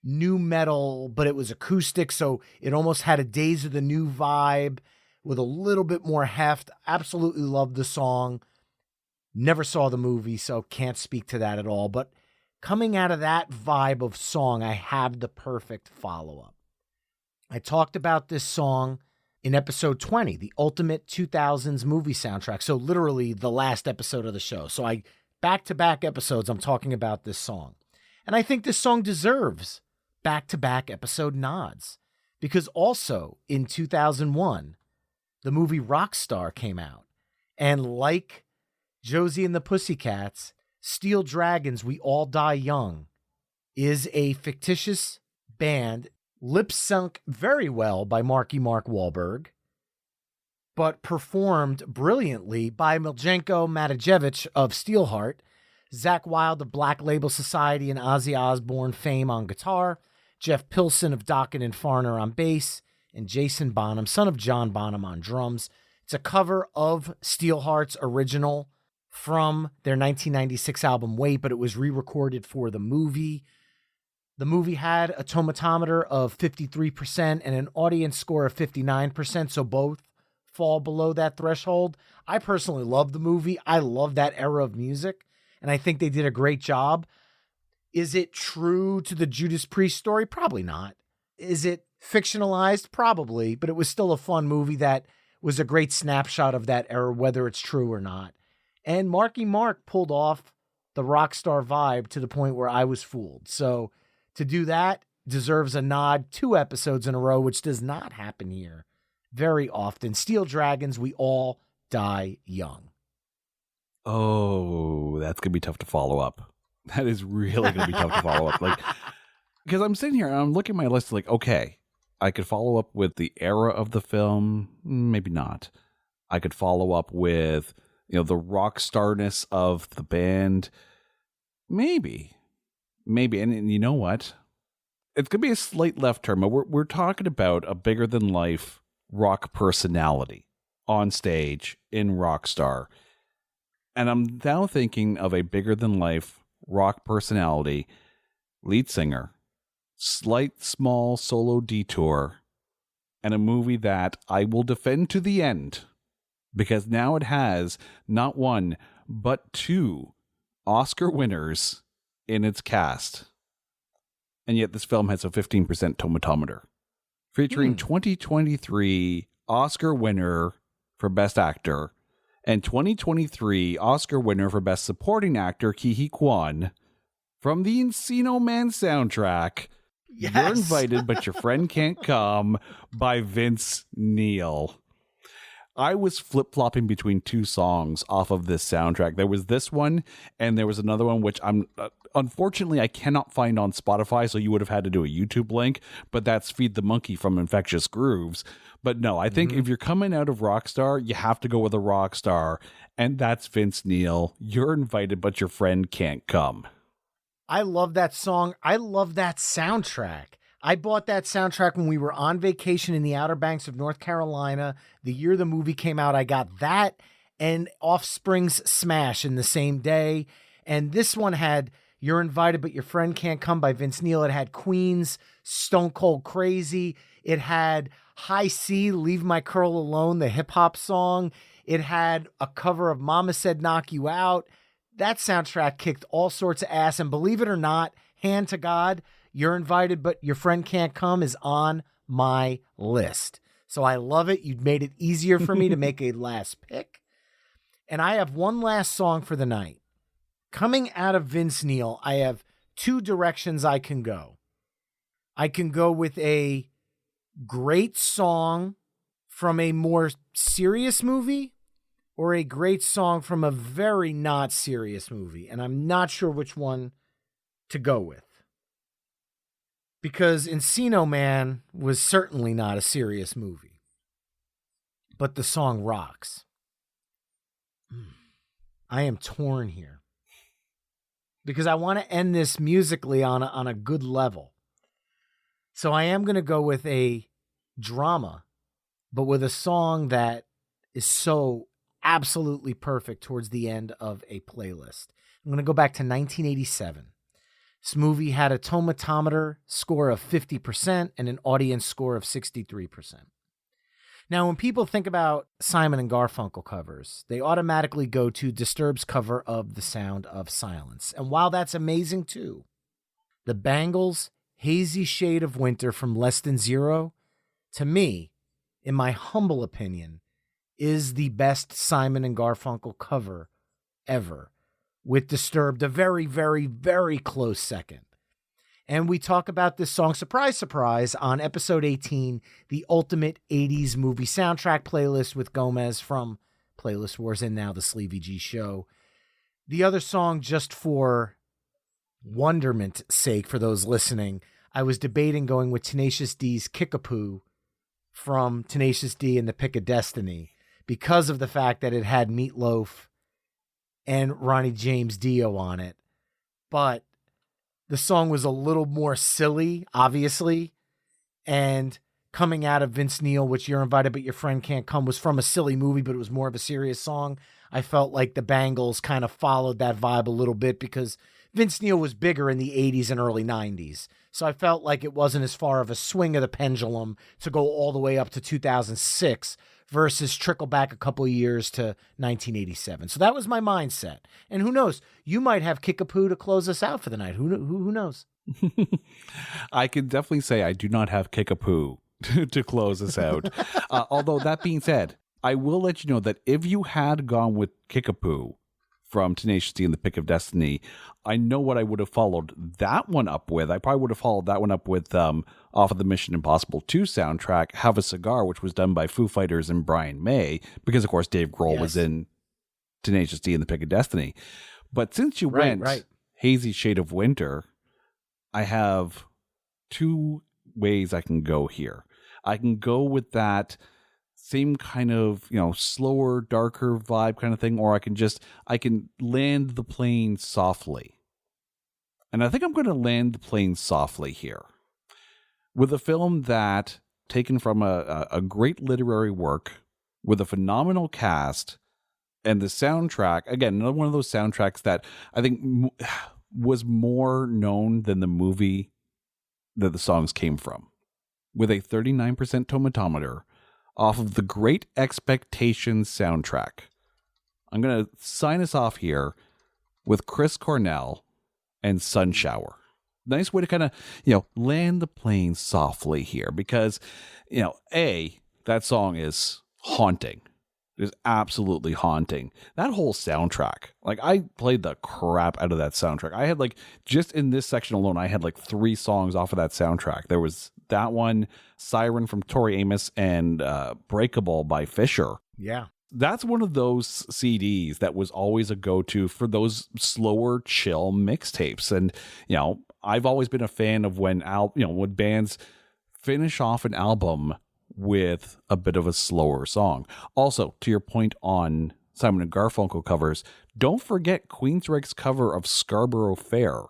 new metal, but it was acoustic, so it almost had a Days of the New vibe with a little bit more heft. Absolutely love the song. Never saw the movie, so can't speak to that at all. But coming out of that vibe of song, I have the perfect follow-up. I talked about this song in episode 20, the ultimate 2000s movie soundtrack. So literally the last episode of the show. So back-to-back episodes, I'm talking about this song. And I think this song deserves back-to-back episode nods. Because also in 2001, the movie Rockstar came out. And like Josie and the Pussycats, Steel Dragons, We All Die Young is a fictitious band lip-sunk very well by Marky Mark Wahlberg, but performed brilliantly by Miljenko Matijevic of Steelheart, Zakk Wylde of Black Label Society and Ozzy Osbourne fame on guitar, Jeff Pilson of Dokken and Farner on bass, and Jason Bonham, son of John Bonham, on drums. It's a cover of Steelheart's original from their 1996 album Wait, but it was re-recorded for the movie. The movie had a tomatometer of 53% and an audience score of 59%, so both fall below that threshold. I personally love the movie. I love that era of music, and I think they did a great job. Is it true to the Judas Priest story? Probably not. Is it fictionalized? Probably, but it was still a fun movie that was a great snapshot of that era, whether it's true or not. And Marky Mark pulled off the rock star vibe to the point where I was fooled. So to do that deserves a nod 2 episodes in a row, which does not happen here very often. Steel Dragons, We All Die Young. Oh, that's going to be tough to follow up. That is really going to be tough to follow up. Like, because I'm sitting here and I'm looking at my list like, okay, I could follow up with the era of the film. Maybe not. I could follow up with, the rock starness of the band. Maybe. And you know what? It's going to be a slight left turn, but we're talking about a bigger than life rock personality on stage in Rockstar. And I'm now thinking of a bigger than life rock personality, lead singer, slight small solo detour, and a movie that I will defend to the end, because now it has not 1, but 2 Oscar winners in its cast. And yet this film has a 15% tomatometer, featuring 2023 Oscar winner for Best Actor and 2023 Oscar winner for Best Supporting Actor, Ke Huy Quan, from the Encino Man soundtrack, Yes. You're Invited But Your Friend Can't Come, by Vince Neil. I was flip-flopping between 2 songs off of this soundtrack. There was this one, and there was another one, which unfortunately I cannot find on Spotify, so you would have had to do a YouTube link, but that's Feed the Monkey from Infectious Grooves. But no, I think if you're coming out of Rockstar, you have to go with a rock star, and that's Vince Neil. You're Invited, But Your Friend Can't Come. I love that song. I love that soundtrack. I bought that soundtrack when we were on vacation in the Outer Banks of North Carolina. The year the movie came out, I got that and Offspring's Smash in the same day. And this one had You're Invited But Your Friend Can't Come by Vince Neil. It had Queen's Stone Cold Crazy. It had High C, Leave My Curl Alone, the hip-hop song. It had a cover of Mama Said Knock You Out. That soundtrack kicked all sorts of ass. And believe it or not, hand to God, You're Invited But Your Friend Can't Come is on my list. So I love it. You made it easier for me to make a last pick. And I have one last song for the night. Coming out of Vince Neil, I have 2 directions I can go. I can go with a great song from a more serious movie, or a great song from a very not serious movie. And I'm not sure which one to go with. Because Encino Man was certainly not a serious movie. But the song rocks. I am torn here. Because I want to end this musically on a good level. So I am going to go with a drama, but with a song that is so absolutely perfect towards the end of a playlist. I'm going to go back to 1987. This movie had a tomatometer score of 50% and an audience score of 63%. Now, when people think about Simon and Garfunkel covers, they automatically go to Disturbed's cover of The Sound of Silence. And while that's amazing too, the Bangles' Hazy Shade of Winter from Less Than Zero, to me, in my humble opinion, is the best Simon and Garfunkel cover ever, with Disturbed a very, very, very close second. And we talk about this song, surprise, surprise, on episode 18, the Ultimate 80s Movie Soundtrack playlist with Gomez from Playlist Wars and now the Sleevey G Show. The other song, just for wonderment's sake for those listening, I was debating going with Tenacious D's Kickapoo from Tenacious D and the Pick of Destiny because of the fact that it had Meatloaf and Ronnie James Dio on it. But the song was a little more silly, obviously, and coming out of Vince Neil, which You're Invited But Your Friend Can't Come, was from a silly movie, but it was more of a serious song. I felt like the Bangles kind of followed that vibe a little bit because Vince Neil was bigger in the 80s and early 90s. So I felt like it wasn't as far of a swing of the pendulum to go all the way up to 2006 versus trickle back a couple of years to 1987. So that was my mindset. And who knows? You might have Kickapoo to close us out for the night. Who knows? I can definitely say I do not have Kickapoo to close us out. Although that being said, I will let you know that if you had gone with Kickapoo from Tenacious D and the Pick of Destiny, I know what I would have followed that one up with. I probably would have followed that one up with off of the Mission Impossible 2 soundtrack, Have a Cigar, which was done by Foo Fighters and Brian May, because of course Dave Grohl was in Tenacious D and the Pick of Destiny. But since you went Hazy Shade of Winter, I have two ways I can go here. I can go with that same kind of, slower, darker vibe kind of thing, or I can land the plane softly. And I think I'm going to land the plane softly here with a film that, taken from a great literary work with a phenomenal cast, and the soundtrack, again, another one of those soundtracks that I think was more known than the movie that the songs came from, with a 39% tomatometer off of the Great Expectations soundtrack. I'm going to sign us off here with Chris Cornell and Sunshower. Nice way to kind of, land the plane softly here because, that song is haunting. It is absolutely haunting. That whole soundtrack, I played the crap out of that soundtrack. I had just in this section alone, I had 3 songs off of that soundtrack. There was that one, Siren from Tori Amos, and Breakable by Fisher. Yeah. That's one of those CDs that was always a go-to for those slower, chill mixtapes. And, I've always been a fan of when bands finish off an album with a bit of a slower song. Also, to your point on Simon and Garfunkel covers, don't forget Queensryche's cover of Scarborough Fair.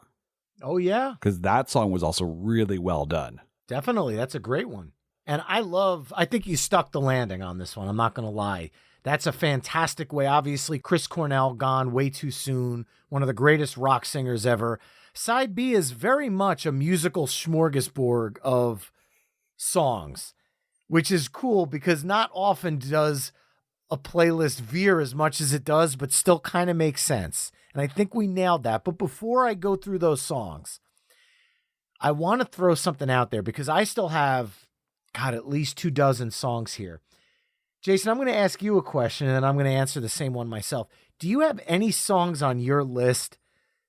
Oh, yeah. Because that song was also really well done. Definitely. That's a great one. And I think you stuck the landing on this one. I'm not going to lie. That's a fantastic way. Obviously, Chris Cornell gone way too soon. One of the greatest rock singers ever. Side B is very much a musical smorgasbord of songs, which is cool because not often does a playlist veer as much as it does, but still kind of makes sense. And I think we nailed that. But before I go through those songs, I want to throw something out there because I still have, at least 2 dozen songs here. Jason, I'm going to ask you a question and then I'm going to answer the same one myself. Do you have any songs on your list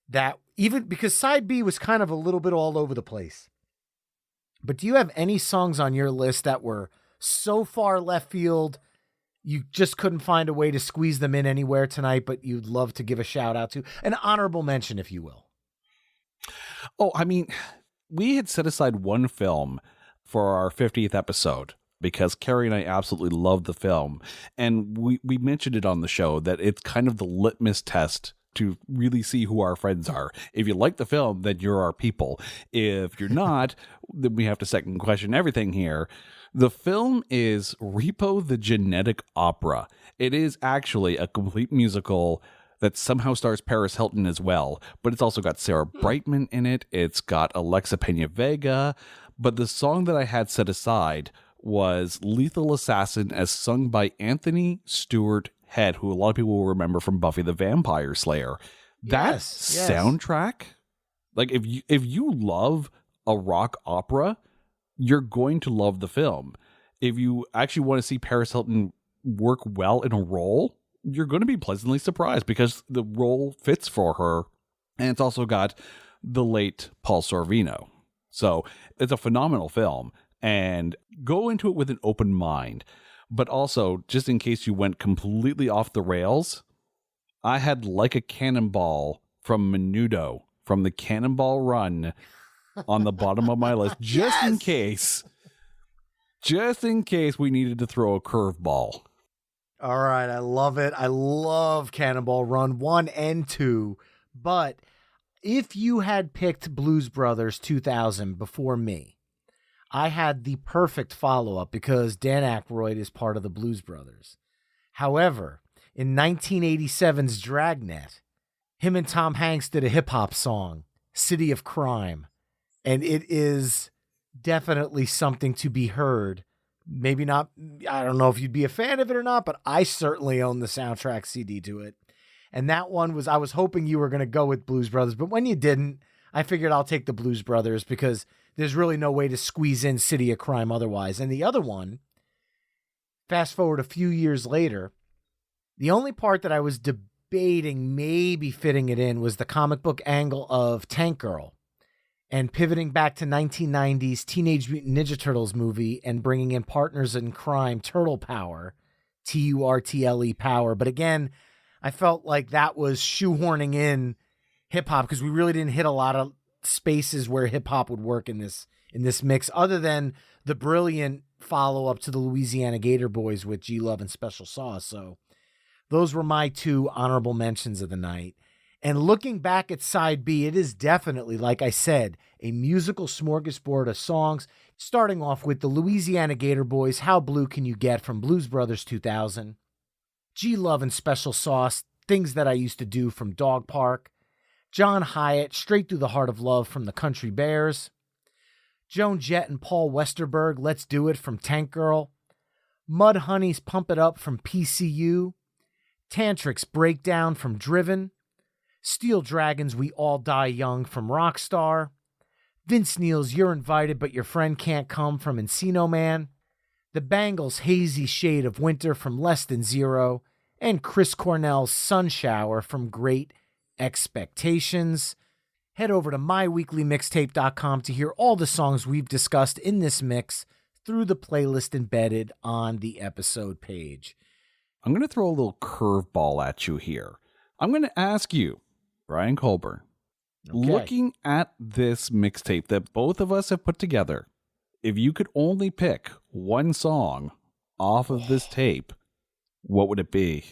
that, even because side B was kind of a little bit all over the place, but do you have any songs on your list that were so far left field you just couldn't find a way to squeeze them in anywhere tonight, but you'd love to give a shout out to? An honorable mention, if you will. Oh, I mean, we had set aside one film for our 50th episode because Carrie and I absolutely loved the film. And we mentioned it on the show that it's kind of the litmus test to really see who our friends are. If you like the film, then you're our people. If you're not, then we have to second question everything here. The film is Repo the Genetic Opera. It is actually a complete musical that somehow stars Paris Hilton as well, but it's also got Sarah Brightman in it. It's got Alexa Pena Vega, but the song that I had set aside was Lethal Assassin as sung by Anthony Stewart Head, who a lot of people will remember from Buffy the Vampire Slayer. That soundtrack, like if you love a rock opera, you're going to love the film. If you actually want to see Paris Hilton work well in a role, you're going to be pleasantly surprised because the role fits for her. And it's also got the late Paul Sorvino. So it's a phenomenal film, and go into it with an open mind. But also, just in case you went completely off the rails, I had Like a Cannonball from Menudo from the Cannonball Run on the bottom of my list, just in case we needed to throw a curveball. All right, I love it. I love Cannonball Run 1 and 2, but if you had picked Blues Brothers 2000 before me, I had the perfect follow-up because Dan Aykroyd is part of the Blues Brothers. However, in 1987's Dragnet, him and Tom Hanks did a hip-hop song, City of Crime, and it is definitely something to be heard. Maybe not, I don't know if you'd be a fan of it or not, but I certainly own the soundtrack CD to it. And that one was, I was hoping you were going to go with Blues Brothers, but when you didn't, I figured I'll take the Blues Brothers because there's really no way to squeeze in City of Crime otherwise. And the other one, fast forward a few years later, the only part that I was debating maybe fitting it in was the comic book angle of Tank Girl and pivoting back to 1990s Teenage Mutant Ninja Turtles movie and bringing in Partners in Crime, Turtle Power, Turtle Power. But again, I felt like that was shoehorning in hip hop because we really didn't hit a lot of spaces where hip hop would work in this mix, other than the brilliant follow up to the Louisiana Gator Boys with G Love and Special Sauce. So those were my two honorable mentions of the night. And looking back at side B, it is definitely, like I said, a musical smorgasbord of songs, starting off with the Louisiana Gator Boys, How Blue Can You Get from Blues Brothers 2000, G Love and Special Sauce, Things That I Used to Do from Dog Park, John Hyatt, Straight Through the Heart of Love from the Country Bears, Joan Jett and Paul Westerberg, Let's Do It from Tank Girl, Mudhoney's Pump It Up from PCU, Tantric's Breakdown from Driven, Steel Dragons' We All Die Young from Rockstar, Vince Neil's You're Invited But Your Friend Can't Come from Encino Man, the Bangles' Hazy Shade of Winter from Less Than Zero, and Chris Cornell's Sun Shower from Great Expectations. Head over to myweeklymixtape.com to hear all the songs we've discussed in this mix through the playlist embedded on the episode page. I'm going to throw a little curveball at you here. I'm going to ask you, Brian Colburn, looking at this mixtape that both of us have put together, if you could only pick one song off of this tape, what would it be?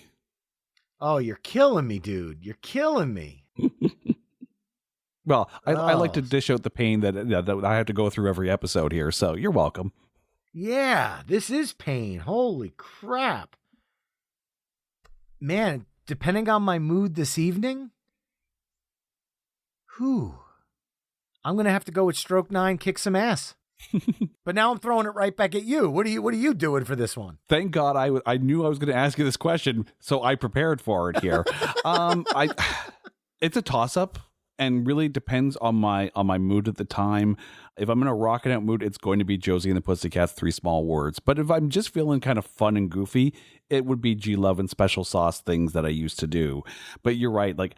Oh, you're killing me, dude. You're killing me. Well, I like to dish out the pain that I have to go through every episode here, so you're welcome. Yeah, this is pain. Holy crap. Man, depending on my mood this evening, I'm going to have to go with Stroke 9, Kick Some Ass. But now I'm throwing it right back at you. What are you doing for this one? Thank God I knew I was going to ask you this question, so I prepared for it here. It's a toss-up and really depends on my mood at the time. If I'm in a rockin' out mood, it's going to be Josie and the Pussycats, Three Small Words. But if I'm just feeling kind of fun and goofy, it would be G Love and Special Sauce, Things That I Used to Do. But you're right, like,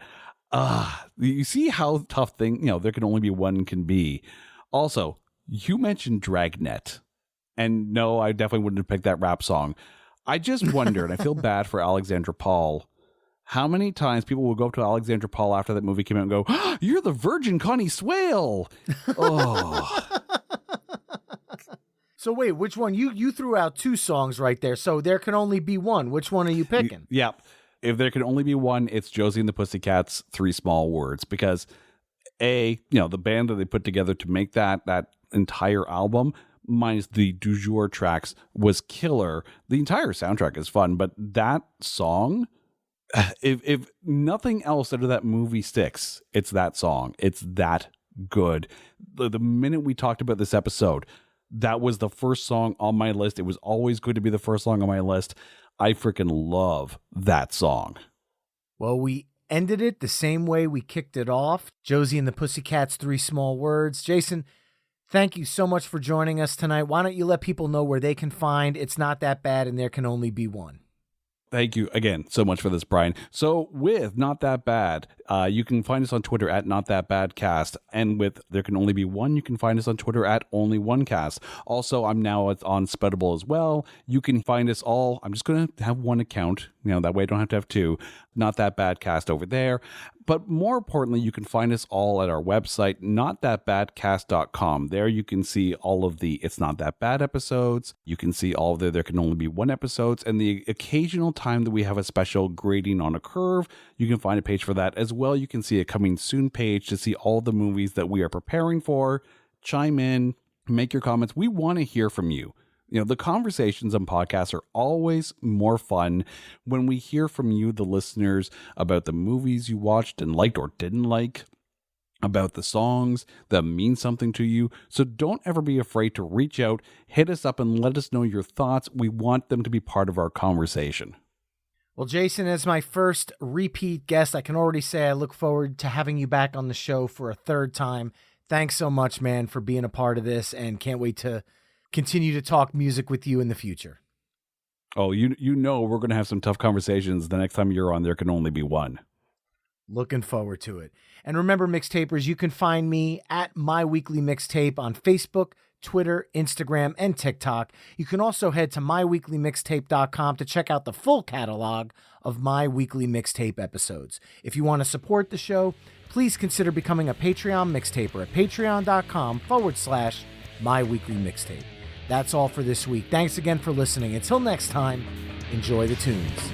you see how tough there can only be one can be. Also, you mentioned Dragnet. And no, I definitely wouldn't have picked that rap song. I just wondered, I feel bad for Alexandra Paul, how many times people will go up to Alexandra Paul after that movie came out and go, oh, you're the Virgin Connie Swale. Oh. So wait, which one? You threw out two songs right there, so there can only be one. Which one are you picking? Yeah. If there can only be one, it's Josie and the Pussycats, Three Small Words. Because the band that they put together to make that entire album, minus the du jour tracks, was killer. The entire soundtrack is fun, but that song, if nothing else out of that movie sticks, it's that song. It's that good. The minute we talked about this episode, That was the first song on my list. It was always good to be the first song on my list. I freaking love that song. Well, we ended it the same way we kicked it off. Josie and the Pussycats, 3 Small Words. Jason, thank you so much for joining us tonight. Why don't you let people know where they can find It's Not That Bad and There Can Only Be One? Thank you again so much for this, Brian. So with Not That Bad, you can find us on Twitter at Not That Badcast. And with There Can Only Be One, you can find us on Twitter at Only One Cast. Also, I'm now on Spreadable as well. You can find us all. I'm just going to have one account. That way I don't have to have two. Not That Badcast over there. But more importantly, you can find us all at our website, notthatbadcast.com. There you can see all of the It's Not That Bad episodes. You can see all of the There Can Only Be One episodes. And the occasional time that we have a special grading on a curve, you can find a page for that as well. You can see a coming soon page to see all the movies that we are preparing for. Chime in, make your comments. We want to hear from you. The conversations on podcasts are always more fun when we hear from you, the listeners, about the movies you watched and liked or didn't like, about the songs that mean something to you. So don't ever be afraid to reach out, hit us up, and let us know your thoughts. We want them to be part of our conversation. Well, Jason, as my first repeat guest, I can already say I look forward to having you back on the show for a third time. Thanks so much, man, for being a part of this, and can't wait to continue to talk music with you in the future. Oh, we're going to have some tough conversations the next time you're on There Can Only Be One. Looking forward to it. And remember, mixtapers, you can find me at My Weekly Mixtape on Facebook, Twitter, Instagram, and TikTok. You can also head to myweeklymixtape.com to check out the full catalog of My Weekly Mixtape episodes. If you want to support the show, please consider becoming a Patreon mixtaper at patreon.com/My Weekly Mixtape. That's all for this week. Thanks again for listening. Until next time, enjoy the tunes.